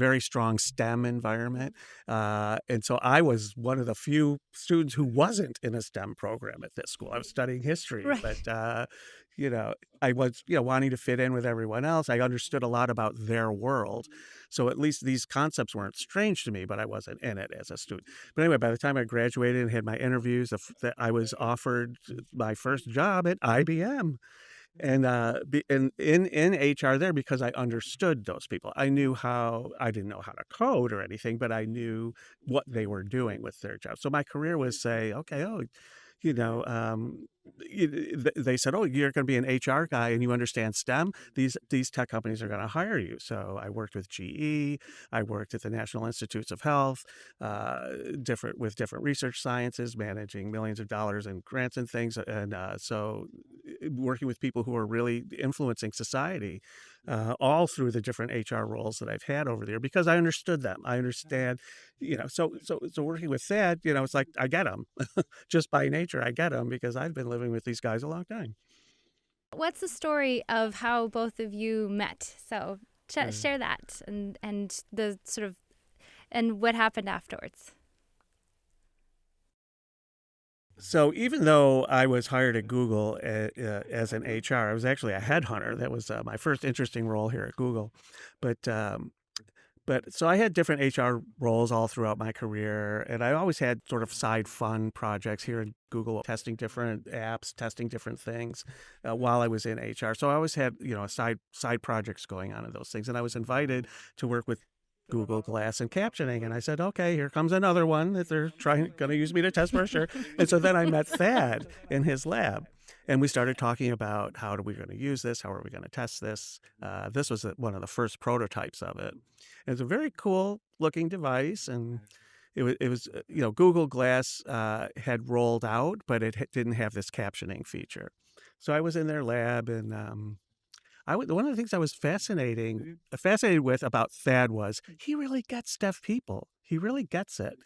very strong STEM environment. And so I was one of the few students who wasn't in a STEM program at this school. I was studying history, Right. but, you know, I was, wanting to fit in with everyone else. I understood a lot about their world. So at least these concepts weren't strange to me, but I wasn't in it as a student. But anyway, by the time I graduated and had my interviews, that I was offered my first job at IBM, and in HR there, because I understood those people. I didn't know how to code or anything, but I knew what they were doing with their job. So my career was say, okay, oh, you know, um, they said, oh, you're going to be an HR guy and you understand STEM. These tech companies are going to hire you. So I worked with GE. I worked at the National Institutes of Health, different research sciences, managing millions of dollars in grants and things, and so working with people who are really influencing society, all through the different HR roles that I've had over there, because I understood them. I understand, so working with that, it's like I get them just by nature. I get them because I've been living with these guys a long time. What's the story of how both of you met? So Uh, share that and the sort of and what happened afterwards. so even though I was hired at Google as an HR, I was actually a headhunter. That was my first interesting role here at Google. But so I had different HR roles all throughout my career, and I always had sort of side fun projects here at Google, testing different apps, testing different things while I was in HR. So I always had side projects going on in those things, and I was invited to work with Google Glass and captioning, and I said, okay, here comes another one that they're going to use me to test for sure. And so then I met Thad in his lab. And we started talking about how are we going to use this? How are we going to test this? This was one of the first prototypes of it. It's a very cool looking device, and Google Glass had rolled out, but it didn't have this captioning feature. So I was in their lab, and one of the things I was fascinated with about Thad was he really gets deaf people. He really gets it.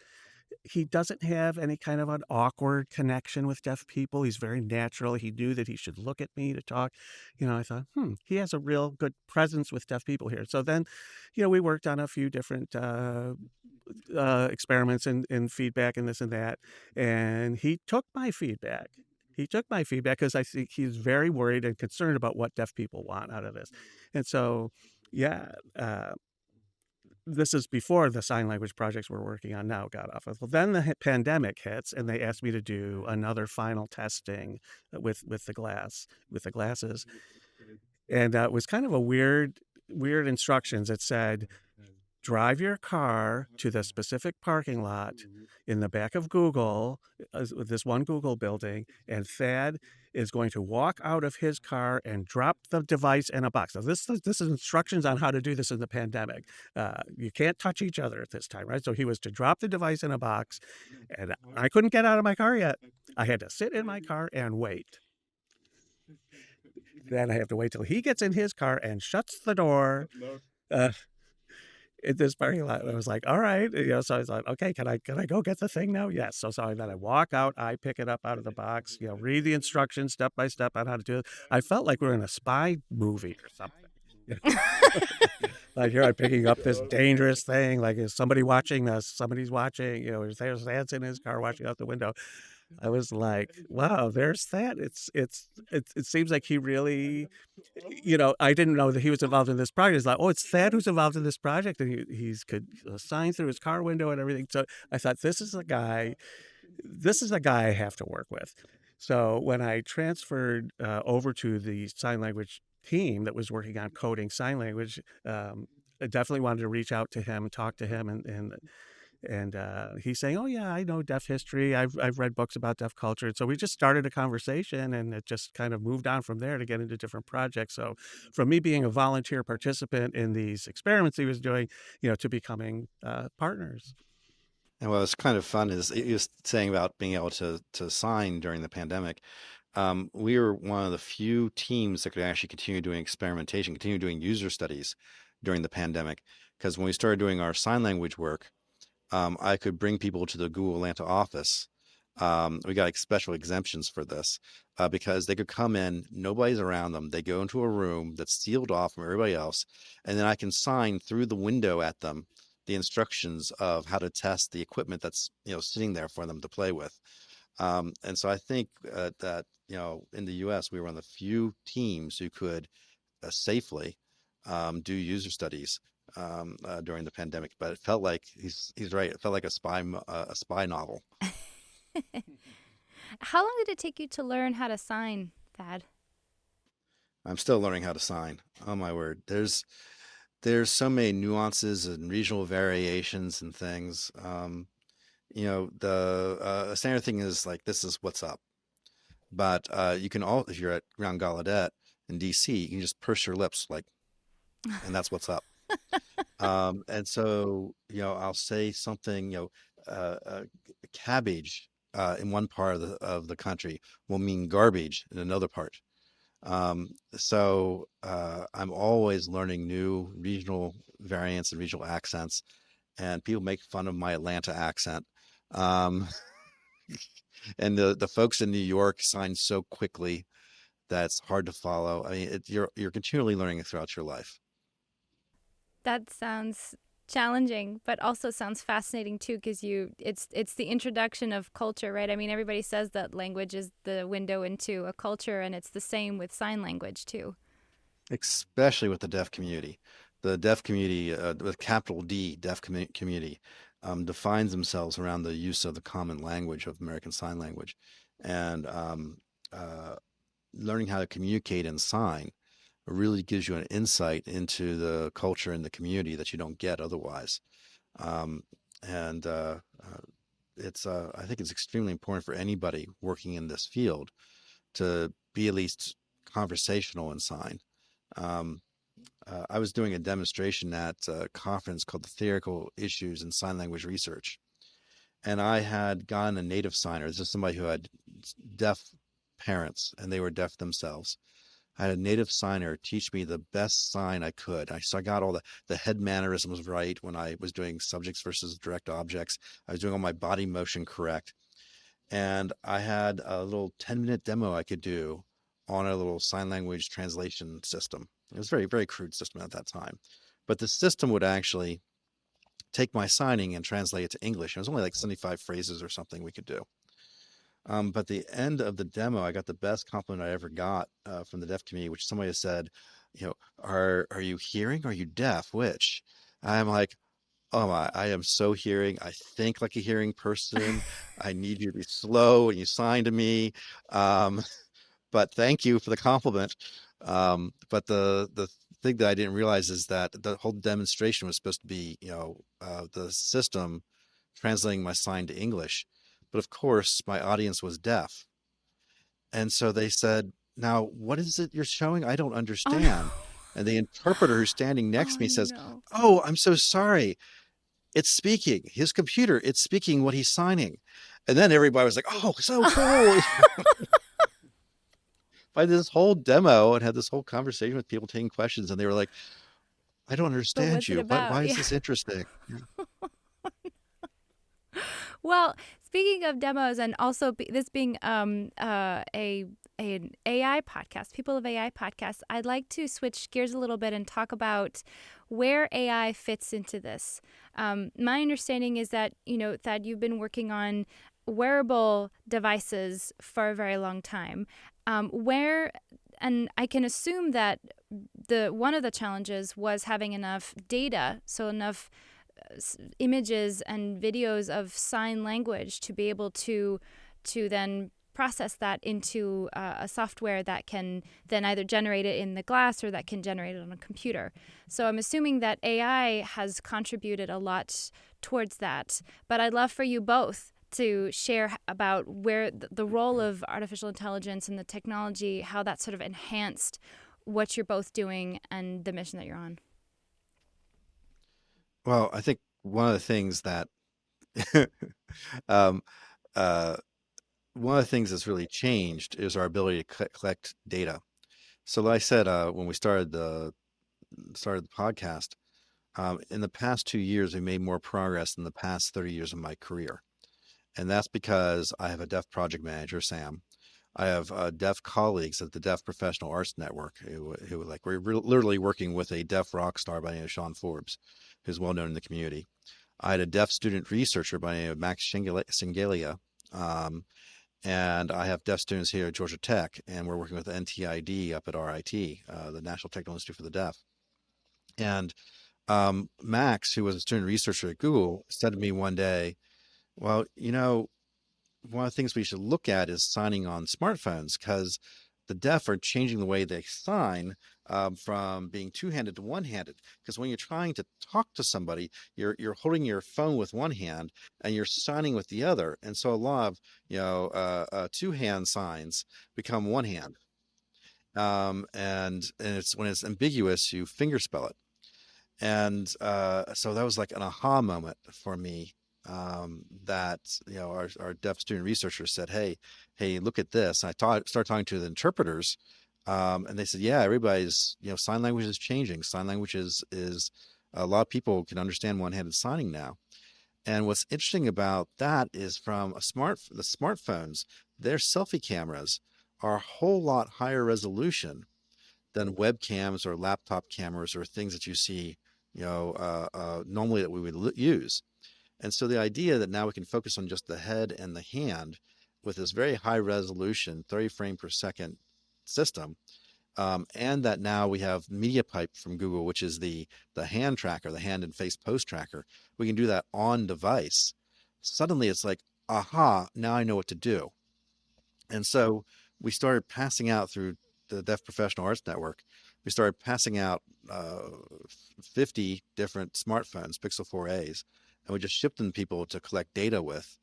He doesn't have any kind of an awkward connection with deaf people. He's very natural. He knew that he should look at me to talk. I thought, he has a real good presence with deaf people here. So then, we worked on a few different experiments and feedback and this and that. And he took my feedback. He took my feedback because I think he's very worried and concerned about what deaf people want out of this. And so, yeah, this is before the sign language projects we're working on now got off. Well, then the pandemic hits, and they asked me to do another final testing with the glasses, and it was kind of a weird instructions. It said, drive your car to the specific parking lot in the back of Google, this one Google building, and Thad is going to walk out of his car and drop the device in a box. Now, this is instructions on how to do this in the pandemic. You can't touch each other at this time, right? So he was to drop the device in a box, and I couldn't get out of my car yet. I had to sit in my car and wait. Then I have to wait till he gets in his car and shuts the door. Uh, in this parking lot. And I was like, all right. So I was like, okay, can I go get the thing now? Yes. So then I walk out, I pick it up out of the box, read the instructions step by step on how to do it. I felt like we were in a spy movie or something. Like here I'm picking up this dangerous thing. Like, is somebody watching us? Somebody's watching, there's Vance in his car watching out the window. I was like, wow, there's that. It seems like he really, I didn't know that he was involved in this project. It's like, oh, it's Thad who's involved in this project, and he's could sign through his car window and everything. So I thought, this is a guy I have to work with. So when I transferred over to the sign language team that was working on coding sign language, I definitely wanted to reach out to him and talk to him, and he's saying, "Oh yeah, I know deaf history. I've read books about deaf culture." And so we just started a conversation, and it just kind of moved on from there to get into different projects. So from me being a volunteer participant in these experiments he was doing, to becoming partners. And what was kind of fun is you was saying about being able to sign during the pandemic. We were one of the few teams that could actually continue doing experimentation, continue doing user studies during the pandemic. Because when we started doing our sign language work, I could bring people to the Google Atlanta office. We got like special exemptions for this because they could come in, nobody's around them. They go into a room that's sealed off from everybody else, and then I can sign through the window at them the instructions of how to test the equipment that's sitting there for them to play with. And so I think that in the U.S. we were one of the few teams who could safely do user studies during the pandemic. But it felt like he's right. It felt like a spy novel. How long did it take you to learn how to sign, Thad? I'm still learning how to sign. Oh my word! There's so many nuances and regional variations and things. The standard thing is like this is what's up. But you can all if you're at Grand Gallaudet in DC, you can just purse your lips like, and that's what's up. And so, I'll say something, cabbage in one part of the country will mean garbage in another part. So I'm always learning new regional variants and regional accents, and people make fun of my Atlanta accent. Um, and the folks in New York sign so quickly that it's hard to follow. I mean, you're continually learning throughout your life. That sounds challenging, but also sounds fascinating too, because it's the introduction of culture, right? I mean, everybody says that language is the window into a culture, and it's the same with sign language too. Especially with the deaf community. The deaf community, with capital D, community, defines themselves around the use of the common language of American Sign Language. And uh, learning how to communicate and sign really gives you an insight into the culture and the community that you don't get otherwise. Um, and I think it's extremely important for anybody working in this field to be at least conversational and sign. Um, I was doing a demonstration at a conference called the Theoretical Issues in Sign Language Research, and I had gotten a native signer. This is somebody who had deaf parents, and they were deaf themselves. I had a native signer teach me the best sign I could. So I got all the head mannerisms right when I was doing subjects versus direct objects. I was doing all my body motion correct. And I had a little 10-minute demo I could do on a little sign language translation system. It was very, very crude system at that time. But the system would actually take my signing and translate it to English. It was only like 75 phrases or something we could do. But the end of the demo, I got the best compliment I ever got from the deaf community, which somebody said, are you hearing? Or are you deaf? Which I'm like, oh my, I am so hearing. I think like a hearing person. I need you to be slow when you sign to me. Um, but thank you for the compliment. But the thing that I didn't realize is that the whole demonstration was supposed to be, the system translating my sign to English. But of course, my audience was deaf. And so they said, now, what is it you're showing? I don't Oh no! understand. And the interpreter who's standing next Oh to me says, no! oh, I'm so sorry. It's speaking. His computer, it's speaking what he's signing. And then everybody was like, oh, so cool. I did this whole demo and had this whole conversation with people taking questions, and they were like, I don't But understand what's it you. Why about? is Yeah. this interesting? Yeah. Well, speaking of demos, and also this being a an AI podcast, People of AI podcast, I'd like to switch gears a little bit and talk about where AI fits into this. My understanding is that that you've been working on wearable devices for a very long time. Where and I can assume that the one of the challenges was having enough data, so enough images and videos of sign language to be able to then process that into a software that can then either generate it in the glass or that can generate it on a computer. So I'm assuming that AI has contributed a lot towards that. But I'd love for you both to share about where the role of artificial intelligence and the technology, how that sort of enhanced what you're both doing and the mission that you're on. Well, I think one of the things that um, uh, one of the things that's really changed is our ability to collect data. So, like I said, when we started the podcast, In the past 2 years, we made more progress than the past 30 years of my career. And that's because I have a deaf project manager, Sam. I have deaf colleagues at the Deaf Professional Arts Network who like we're literally working with a deaf rock star by the name of Sean Forbes, who's well known in the community. I had a deaf student researcher by the name of Max Singalia. Um, and I have deaf students here at Georgia Tech, and we're working with NTID up at RIT, the National Technical Institute for the Deaf. And Max, who was a student researcher at Google, said to me one day, well, one of the things we should look at is signing on smartphones because the deaf are changing the way they sign from being two-handed to one-handed. Because when you're trying to talk to somebody, you're holding your phone with one hand and you're signing with the other, and so a lot of two-hand signs become one hand. And it's when it's ambiguous, you fingerspell it. And so that was like an aha moment for me, that our deaf student researcher said, hey, look at this. And started talking to the interpreters, and they said, yeah, everybody's, sign language is changing. Sign language is a lot of people can understand one-handed signing now. And what's interesting about that is from the smartphones, their selfie cameras are a whole lot higher resolution than webcams or laptop cameras or things that you see, normally that we would use. And so the idea that now we can focus on just the head and the hand with this very high resolution, 30 frame per second system, and that now we have MediaPipe from Google, which is the hand tracker, the hand and face pose tracker. We can do that on device. Suddenly, it's like, aha! Now I know what to do. And so we started passing out through the Deaf Professional Arts Network. We started passing out 50 different smartphones, Pixel 4As, and we just shipped them to people to collect data with.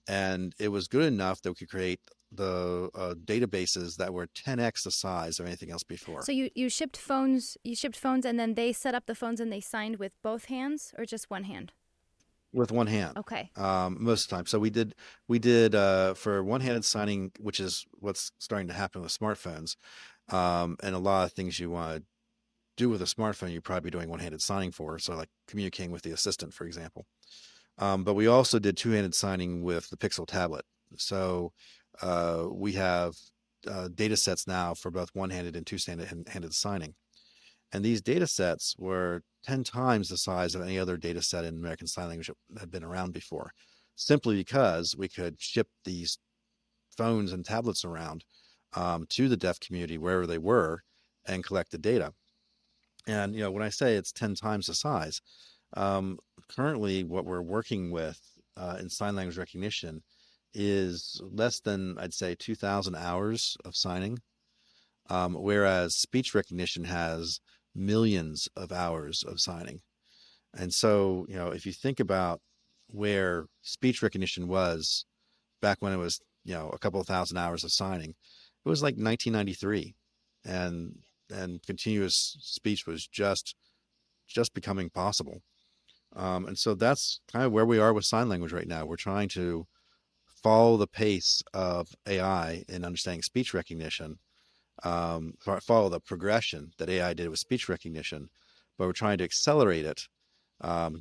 And it was good enough that we could create the databases that were 10x the size of anything else before. So you shipped phones, and then they set up the phones and they signed with both hands or just one hand? With one hand, Okay. most of the time. So we did for one-handed signing, which is what's starting to happen with smartphones, and a lot of things you want to do with a smartphone, you're probably doing one-handed signing for. So like communicating with the assistant, for example. But we also did two-handed signing with the Pixel tablet. So we have data sets now for both one-handed and two-handed signing. And these data sets were 10 times the size of any other data set in American Sign Language that had been around before, simply because we could ship these phones and tablets around to the deaf community wherever they were and collect the data. And when I say it's 10 times the size, um, currently what we're working with in sign language recognition is less than, I'd say, 2,000 hours of signing, whereas speech recognition has millions of hours of signing. And so, if you think about where speech recognition was back when it was, a couple of thousand hours of signing, it was like 1993, and continuous speech was just becoming possible. And so that's kind of where we are with sign language right now. We're trying to follow the pace of AI in understanding speech recognition, follow the progression that AI did with speech recognition, but we're trying to accelerate it.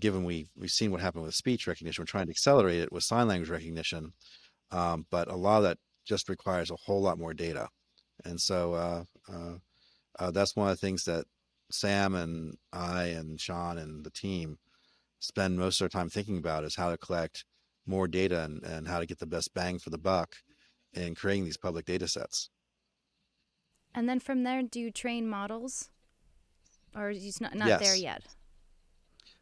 Given we've seen what happened with speech recognition, we're trying to accelerate it with sign language recognition, but a lot of that just requires a whole lot more data. And so that's one of the things that Sam and I and Sean and the team spend most of our time thinking about is how to collect more data and how to get the best bang for the buck in creating these public data sets. And then from there, do you train models, or is it not there Yes. yet?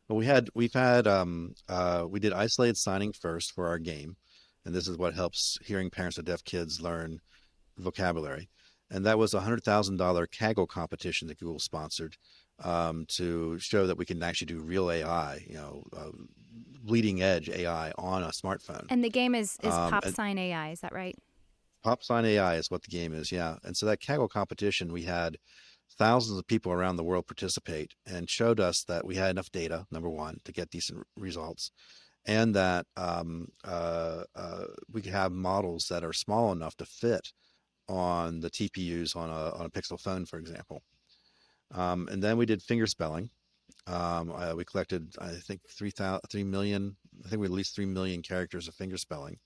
Well, we did isolated signing first for our game, and this is what helps hearing parents of deaf kids learn vocabulary. And that was a $100,000 Kaggle competition that Google sponsored, to show that we can actually do real AI, bleeding edge AI on a smartphone. And the game is And PopSign AI, is that right? PopSign AI is what the game is, yeah. And so that Kaggle competition, we had thousands of people around the world participate and showed us that we had enough data, number one, to get decent results, and that we could have models that are small enough to fit on the TPUs on a Pixel phone, for example. And then we did finger spelling, We collected, I think, 3 million. I think we released 3 million characters of fingerspelling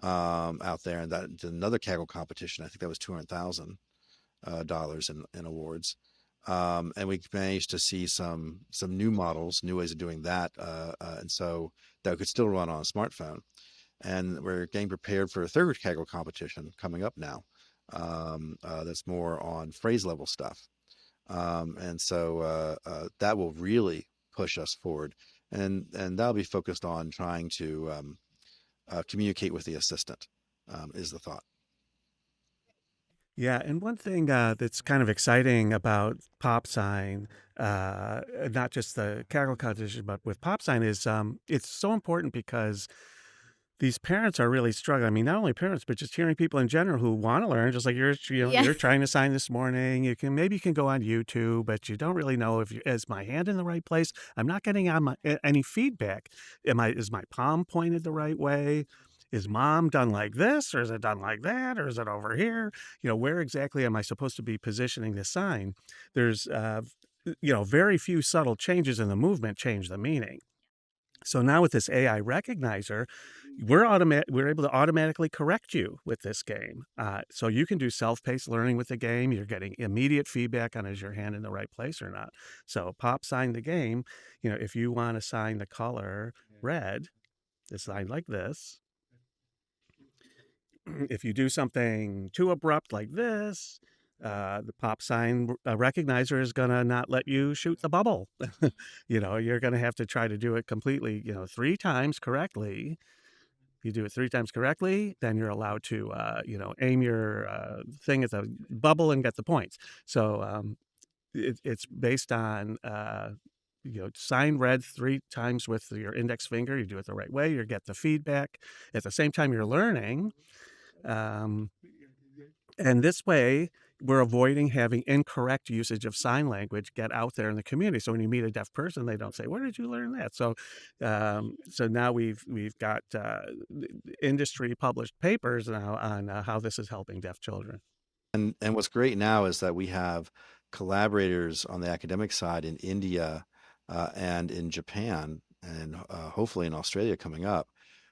out there, and that another Kaggle competition. I think that was $200,000 in awards. And we managed to see some new models, new ways of doing that, and so that could still run on a smartphone. And we're getting prepared for a third Kaggle competition coming up now. That's more on phrase level stuff. And so that will really push us forward, and that'll be focused on trying to communicate with the assistant, is the thought. Yeah, and one thing that's kind of exciting about PopSign, not just the Kaggle competition, but with PopSign is it's so important because these parents are really struggling. I mean, not only parents, but just hearing people in general who want to learn, just like Yeah. you're trying to sign this morning. You can go on YouTube, but you don't really know if is my hand in the right place. I'm not getting any feedback. Is my palm pointed the right way? Is mom done like this, or is it done like that, or is it over here? Where exactly am I supposed to be positioning the sign? There's very few subtle changes in the movement change the meaning. So now with this AI recognizer, we're able to automatically correct you with this game. So you can do self-paced learning with the game. You're getting immediate feedback on is your hand in the right place or not. So pop sign the game. If you want to sign the color red, it's signed like this. If you do something too abrupt like this, the pop sign recognizer is going to not let you shoot the bubble. You're going to have to try to do it completely, 3 times correctly. You do it 3 times correctly, then you're allowed to, aim your thing at the bubble and get the points. So it's based on, sign red 3 times with your index finger. You do it the right way, you get the feedback. At the same time, you're learning. Um, and this way, we're avoiding having incorrect usage of sign language get out there in the community. So when you meet a deaf person, they don't say, "Where did you learn that?" So now we've got industry published papers now on how this is helping deaf children. And what's great now is that we have collaborators on the academic side in India and in Japan, and hopefully in Australia coming up,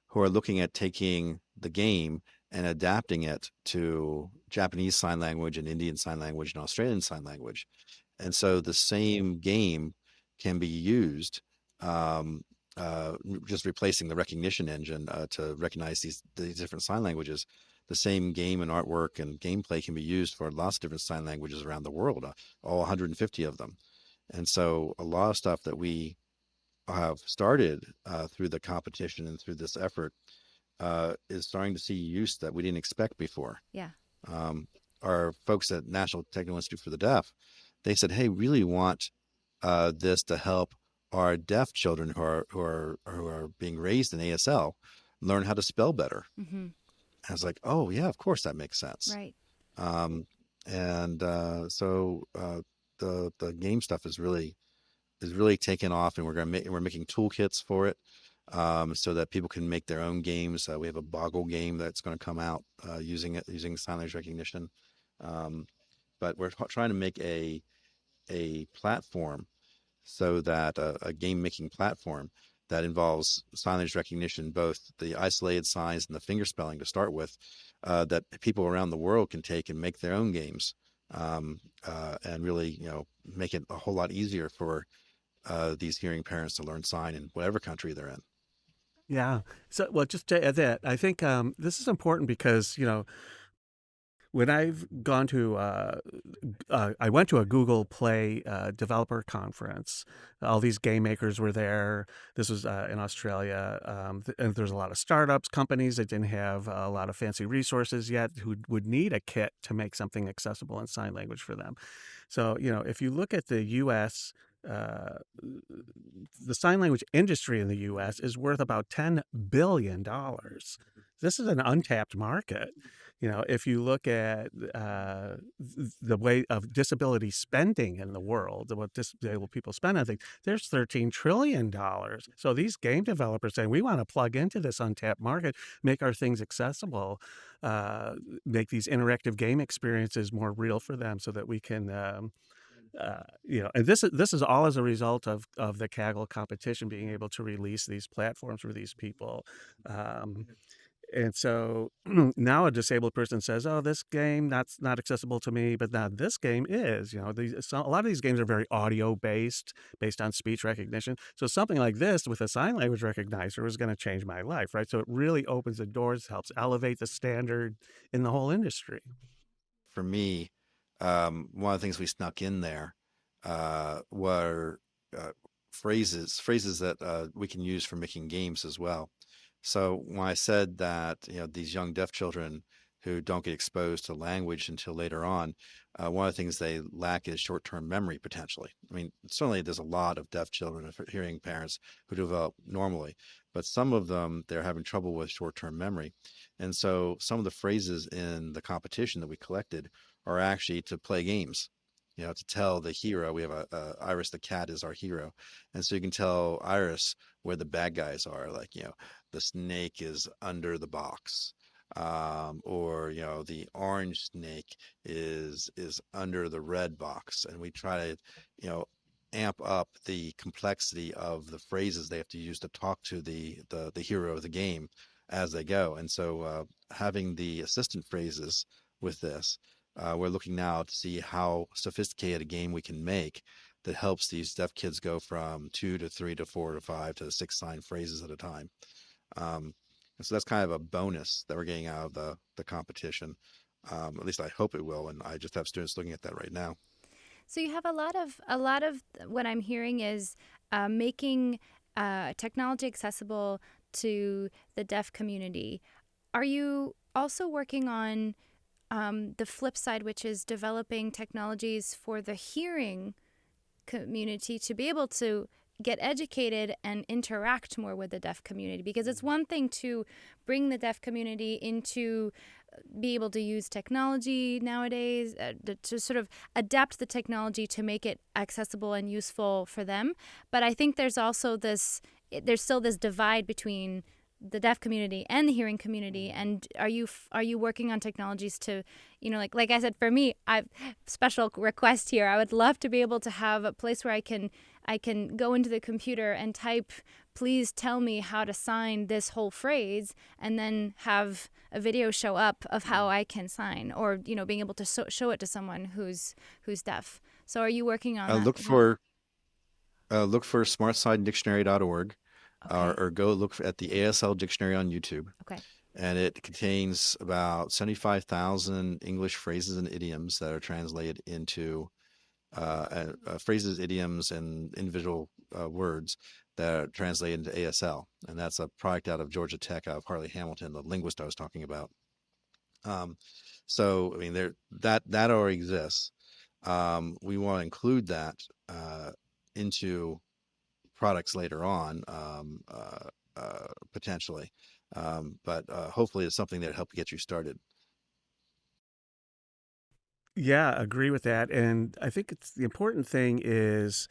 who are looking at taking the game and adapting it to Japanese Sign Language and Indian Sign Language and Australian Sign Language. And so the same game can be used, um, just replacing the recognition engine to recognize these different sign languages. The same game and artwork and gameplay can be used for lots of different sign languages around the world, all 150 of them. And so a lot of stuff that we have started through the competition and through this effort is starting to see use that we didn't expect before. Yeah. Um, our folks at National Technical Institute for the Deaf, they said, "Hey, we really want this to help our deaf children who are being raised in ASL learn how to spell better." Mm-hmm. I was like, "Oh yeah, of course that makes sense." Right. Um, and so the game stuff is really taken off, and we're making toolkits for it, so that people can make their own games. We have a Boggle game that's going to come out using sign language recognition, um, but we're trying to make a platform so that a game making platform that involves sign language recognition, both the isolated signs and the finger spelling to start with, that people around the world can take and make their own games, and really, make it a whole lot easier for these hearing parents to learn sign in whatever country they're in. Yeah. So, well, just to add that, I think this is important because, when I've gone to, I went to a Google Play developer conference. All these game makers were there. This was in Australia, and there's a lot of startups, companies that didn't have a lot of fancy resources yet, who would need a kit to make something accessible in sign language for them. So, if you look at the U.S., uh, the sign language industry in the U.S. is worth about $10 billion. This is an untapped market. If you look at the way of disability spending in the world, what disabled people spend, I think there's $13 trillion. So these game developers saying we want to plug into this untapped market, make our things accessible, make these interactive game experiences more real for them, so that we can And this is all as a result of the Kaggle competition being able to release these platforms for these people. Um, and so now a disabled person says, "Oh, this game that's not accessible to me, but now this game is." A lot of these games are very audio based on speech recognition. So something like this with a sign language recognizer is going to change my life, right? So it really opens the doors, helps elevate the standard in the whole industry. For me, one of the things we snuck in there were uh, phrases that we can use for making games as well. So when I said that, these young deaf children who don't get exposed to language until later on, one of the things they lack is short-term memory potentially. I mean, certainly there's a lot of deaf children and hearing parents who develop normally, but some of them, they're having trouble with short-term memory. And so some of the phrases in the competition that we collected are actually to play games. To tell the hero, we have a Iris the cat is our hero. And so you can tell Iris where the bad guys are, like, the snake is under the box. Or the orange snake is under the red box, and we try to amp up the complexity of the phrases they have to use to talk to the hero of the game as they go. And so having the assistant phrases with this, we're looking now to see how sophisticated a game we can make that helps these deaf kids go from 2 to 3 to 4 to 5 to 6 sign phrases at a time. And so that's kind of a bonus that we're getting out of the competition. At least I hope it will, and I just have students looking at that right now. So you have a lot of what I'm hearing is making technology accessible to the deaf community. Are you also working on the flip side, which is developing technologies for the hearing community to be able to get educated and interact more with the deaf community? Because it's one thing to bring the deaf community into be able to use technology nowadays, to sort of adapt the technology to make it accessible and useful for them. But I think there's still this divide between the deaf community and the hearing community. And are you working on technologies to, like I said, for me, I've special request here. I would love to be able to have a place where I can go into the computer and type, please tell me how to sign this whole phrase, and then have a video show up of how I can sign, or being able to show it to someone who's deaf. So are you working on Uh, that look as well? for look for smartsigndictionary.org, Okay. or go look at the ASL dictionary on YouTube, Okay. and it contains about 75,000 English phrases and idioms that are translated into phrases, idioms, and individual words that are translated into ASL. And that's a product out of Georgia Tech, out of Harley Hamilton, the linguist I was talking about. Um, so, I mean, that already exists. We want to include that into products later on, potentially. But hopefully it's something that help get you started. Yeah, agree with that. And I think it's the important thing is,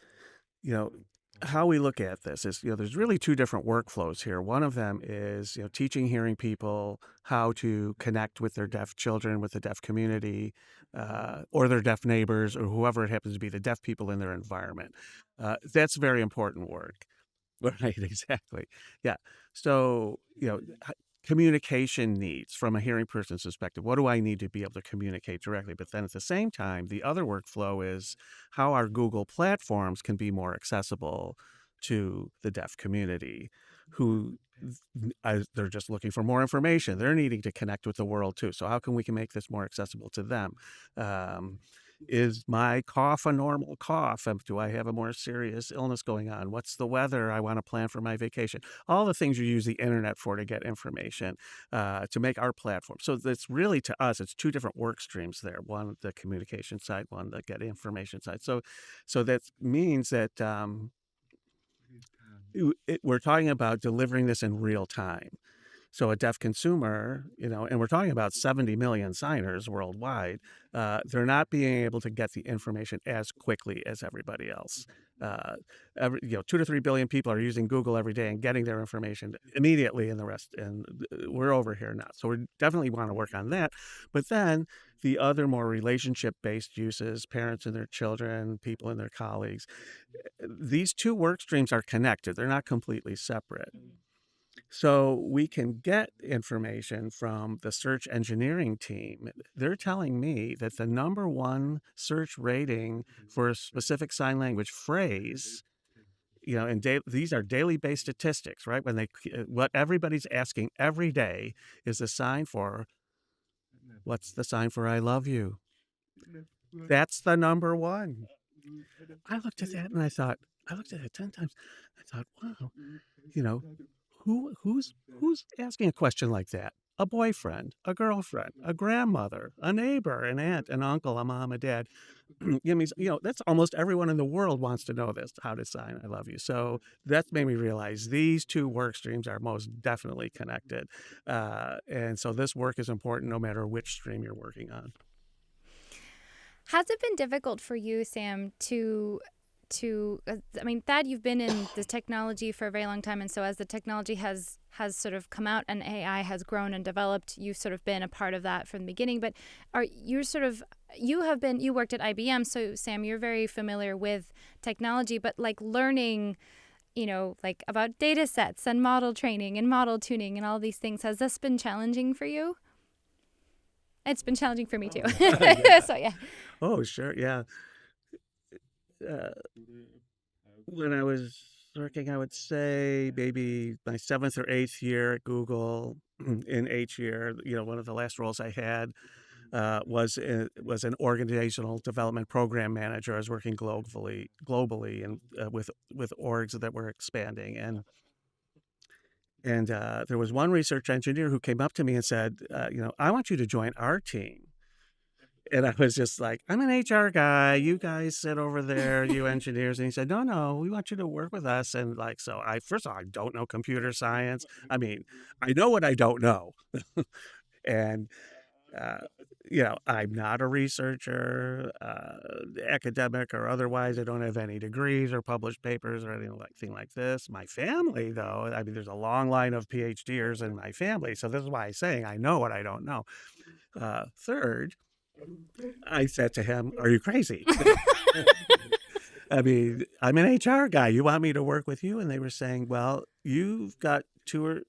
you know, how we look at this is, there's really two different workflows here. One of them is, teaching hearing people how to connect with their deaf children, with the deaf community, or their deaf neighbors, or whoever it happens to be, the deaf people in their environment. That's very important work. Right, exactly. Yeah. So, communication needs from a hearing person's perspective. What do I need to be able to communicate directly? But then at the same time, the other workflow is how our Google platforms can be more accessible to the deaf community who they're just looking for more information. They're needing to connect with the world too. So how can we can make this more accessible to them? Um, is my cough a normal cough? Do I have a more serious illness going on? What's the weather? I want to plan for my vacation. All the things you use the internet for to get information, to make our platform. So that's really, to us, it's two different work streams there. One, the communication side, one, the get information side. So that means that we're talking about delivering this in real time. So a deaf consumer, and we're talking about 70 million signers worldwide, they're not being able to get the information as quickly as everybody else. Uh, 2 to 3 billion people are using Google every day and getting their information immediately, and we're over here now. So we definitely want to work on that. But then the other more relationship-based uses, parents and their children, people and their colleagues, these two work streams are connected. They're not completely separate. So we can get information from the search engineering team. They're telling me that the number one search rating for a specific sign language phrase, and these are daily based statistics, right? What everybody's asking every day is the sign for, what's the sign for I love you? That's the number one. I looked at that and I looked at it 10 times. I thought, wow, you know, who's asking a question like that? A boyfriend, a girlfriend, a grandmother, a neighbor, an aunt, an uncle, a mom, a dad. That's almost everyone in the world wants to know this, how to sign I love you. So that made me realize these two work streams are most definitely connected. And so this work is important no matter which stream you're working on. Has it been difficult for you, Sam, I mean, Thad, you've been in the technology for a very long time, and so as the technology has sort of come out and AI has grown and developed, you've sort of been a part of that from the beginning. But you worked at IBM, so Sam, you're very familiar with technology, but like learning, like about data sets and model training and model tuning and all these things, has this been challenging for you? It's been challenging for me too. Yeah. So yeah. Oh, sure. Yeah. When I was working, I would say maybe my 7th or 8th year at Google. In 8th year, one of the last roles I had was an organizational development program manager. I was working globally, and with orgs that were expanding, and there was one research engineer who came up to me and said, I want you to join our team. And I was just like, I'm an HR guy. You guys sit over there, you engineers. And he said, no, we want you to work with us. And like, so first of all, I don't know computer science. I mean, I know what I don't know. And, uh, I'm not a researcher, academic or otherwise. I don't have any degrees or published papers or anything like this. My family, though, I mean, there's a long line of PhDers in my family. So this is why I'm saying I know what I don't know. Third, I said to him, "Are you crazy?" I mean, I'm an HR guy. You want me to work with you? And they were saying, "Well, you've got you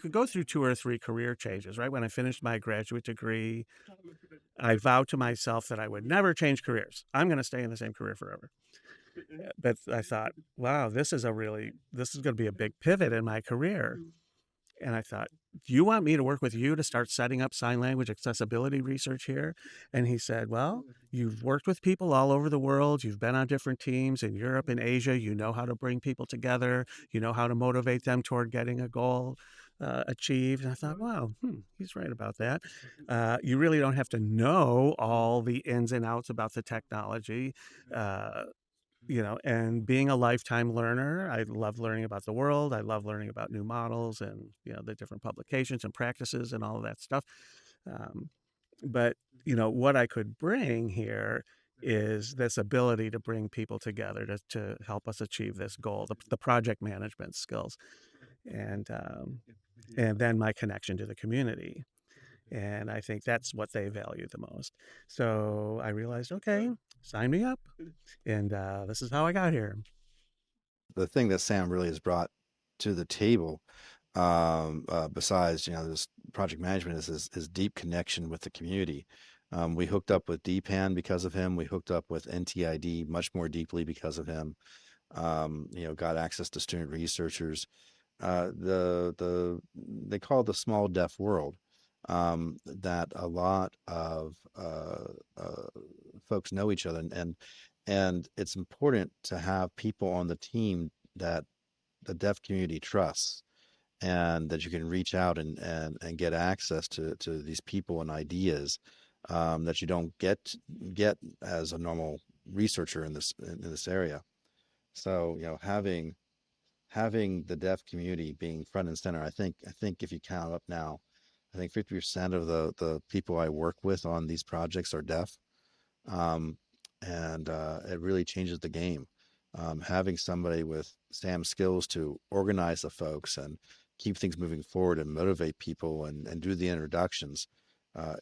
could go through 2 or 3 career changes, right?" When I finished my graduate degree, I vowed to myself that I would never change careers. I'm going to stay in the same career forever. But I thought, wow, this is going to be a big pivot in my career. And I thought, do you want me to work with you to start setting up sign language accessibility research here? And he said, well, you've worked with people all over the world. You've been on different teams in Europe and Asia. You know how to bring people together. You know how to motivate them toward getting a goal achieved. And I thought, wow, he's right about that. You really don't have to know all the ins and outs about the technology. And being a lifetime learner, I love learning about the world. I love learning about new models and, the different publications and practices and all of that stuff. But, what I could bring here is this ability to bring people together to help us achieve this goal, the project management skills, and, um, and then my connection to the community. And I think that's what they value the most. So I realized, okay, sign me up. And this is how I got here. The thing that Sam really has brought to the table, besides this project management, is his deep connection with the community. We hooked up with DPAN because of him. We hooked up with NTID much more deeply because of him. Got access to student researchers. They call it the small deaf world. That a lot of folks know each other, and it's important to have people on the team that the deaf community trusts, and that you can reach out and get access to these people and ideas that you don't get as a normal researcher in this area. So having having the deaf community being front and center. I think if you count up now, I think 50% of the people I work with on these projects are deaf. Um, and it really changes the game. Having somebody with Sam's skills to organize the folks and keep things moving forward and motivate people and do the introductions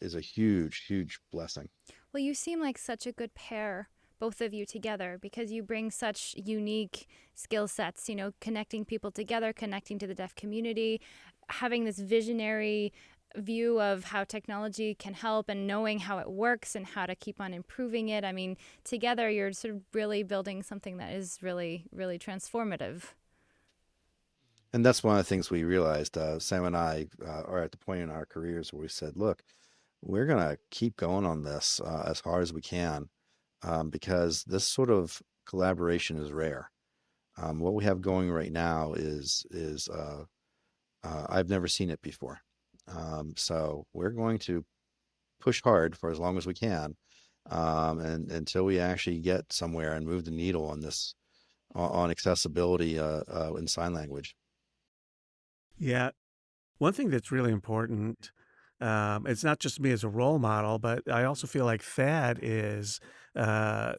is a huge, huge blessing. Well, you seem like such a good pair, both of you together, because you bring such unique skill sets, connecting people together, connecting to the deaf community, having this visionary view of how technology can help and knowing how it works and how to keep on improving it. I mean, together you're sort of really building something that is really, really transformative. And that's one of the things we realized. Sam and I are at the point in our careers where we said, look, we're going to keep going on this as hard as we can because this sort of collaboration is rare. What we have going right now is I've never seen it before. So we're going to push hard for as long as we can, and until we actually get somewhere and move the needle on this on accessibility in sign language. Yeah. One thing that's really important, it's not just me as a role model, but I also feel like Thad is uh,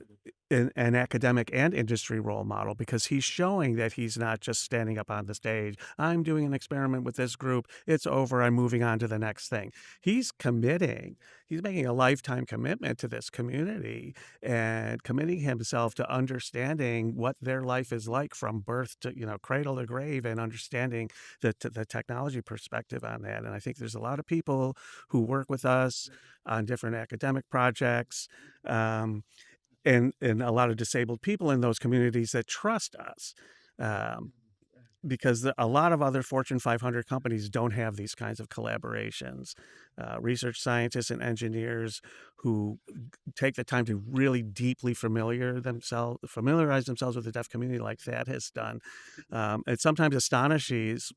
an academic and industry role model because he's showing that he's not just standing up on the stage. I'm doing an experiment with this group. It's over. I'm moving on to the next thing. He's committing. He's making a lifetime commitment to this community and committing himself to understanding what their life is like from birth to, cradle to grave, and understanding the technology perspective on that. And I think there's a lot of people who work with us on different academic projects. And a lot of disabled people in those communities that trust us. Um, because a lot of other Fortune 500 companies don't have these kinds of collaborations. Research scientists and engineers who take the time to really deeply familiarize themselves with the deaf community like that has done. It sometimes astonishes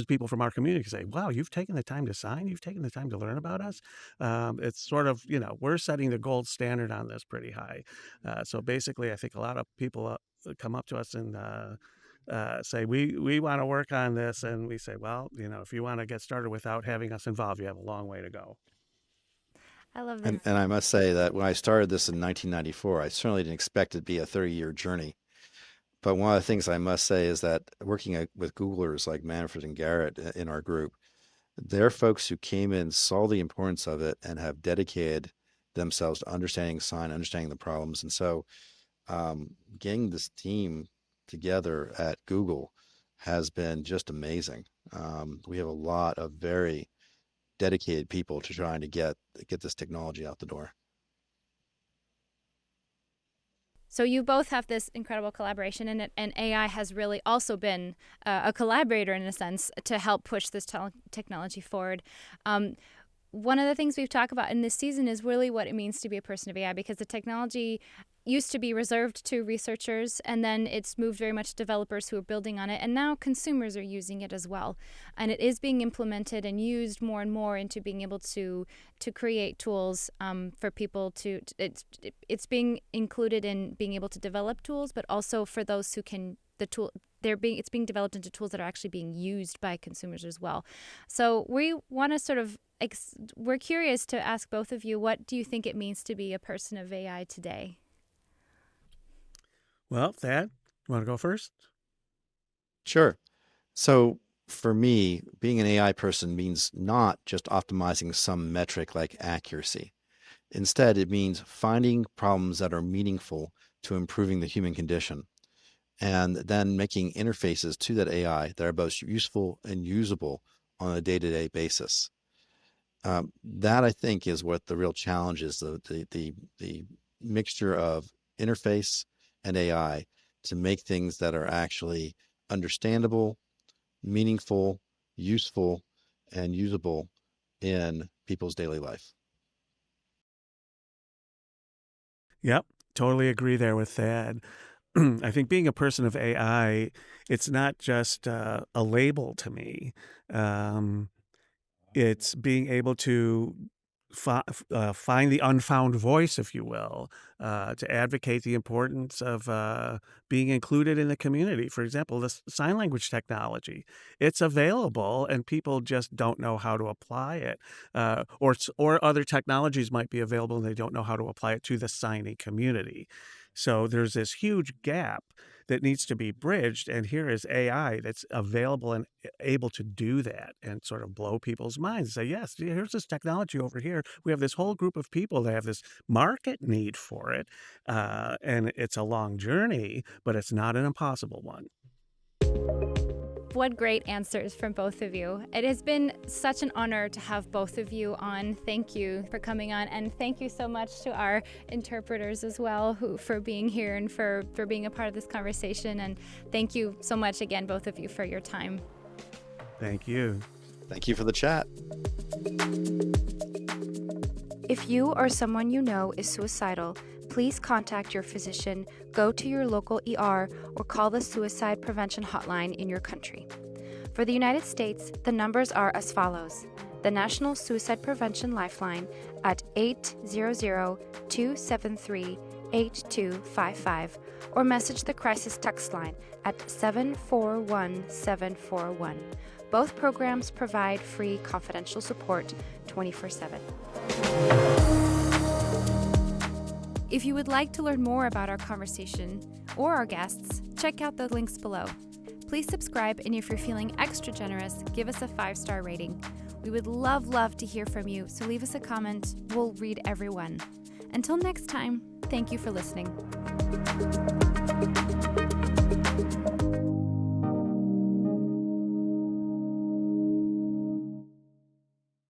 people from our community to say, wow, you've taken the time to sign, you've taken the time to learn about us. It's sort of, we're setting the gold standard on this pretty high. So basically, I think a lot of people come up to us and say we want to work on this, and we say, well, if you want to get started without having us involved, you have a long way to go. I love this. And I must say that when I started this in 1994, I certainly didn't expect it to be a 30-year journey. But one of the things I must say is that working with Googlers like Manfred and Garrett in our group, they're folks who came in, saw the importance of it, and have dedicated themselves to understanding sign, understanding the problems. And so getting this team together at Google has been just amazing. We have a lot of very dedicated people to trying to get this technology out the door. So you both have this incredible collaboration, and AI has really also been a collaborator in a sense to help push this technology forward. Um, One of the things we've talked about in this season is really what it means to be a person of AI, because the technology used to be reserved to researchers, and then it's moved very much to developers who are building on it, and now consumers are using it as well. And it is being implemented and used more and more into being able to create tools for people to. It's being included in being able to develop tools, but also for those who can the tool. It's being developed into tools that are actually being used by consumers as well. So we want to sort of we're curious to ask both of you, what do you think it means to be a person of AI today? Well, Thad, you want to go first? Sure. So for me, being an AI person means not just optimizing some metric like accuracy. Instead, it means finding problems that are meaningful to improving the human condition, and then making interfaces to that AI that are both useful and usable on a day-to-day basis. That I think is what the real challenge is, the mixture of interface and AI to make things that are actually understandable, meaningful, useful, and usable in people's daily life. Yep, totally agree there with Thad. I think being a person of AI, it's not just a label to me. Um, it's being able to find the unfound voice, if you will, to advocate the importance of being included in the community. For example, this sign language technology, it's available and people just don't know how to apply it. Or other technologies might be available and they don't know how to apply it to the signing community. So there's this huge gap that needs to be bridged. And here is AI that's available and able to do that and sort of blow people's minds. Say, yes, here's this technology over here. We have this whole group of people that have this market need for it. And it's a long journey, but it's not an impossible one. What great answers from both of you. It has been such an honor to have both of you on. Thank you for coming on, and thank you so much to our interpreters as well for being here and for being a part of this conversation. And thank you so much again, both of you, for your time. Thank you. Thank you for the chat. If you or someone you know is suicidal, please contact your physician, go to your local ER, or call the suicide prevention hotline in your country. For the United States, the numbers are as follows. The National Suicide Prevention Lifeline at 800-273-8255, or message the crisis text line at 741-741. Both programs provide free confidential support 24/7. If you would like to learn more about our conversation or our guests, check out the links below. Please subscribe, and if you're feeling extra generous, give us a 5-star rating. We would love to hear from you, so leave us a comment. We'll read every one. Until next time, thank you for listening.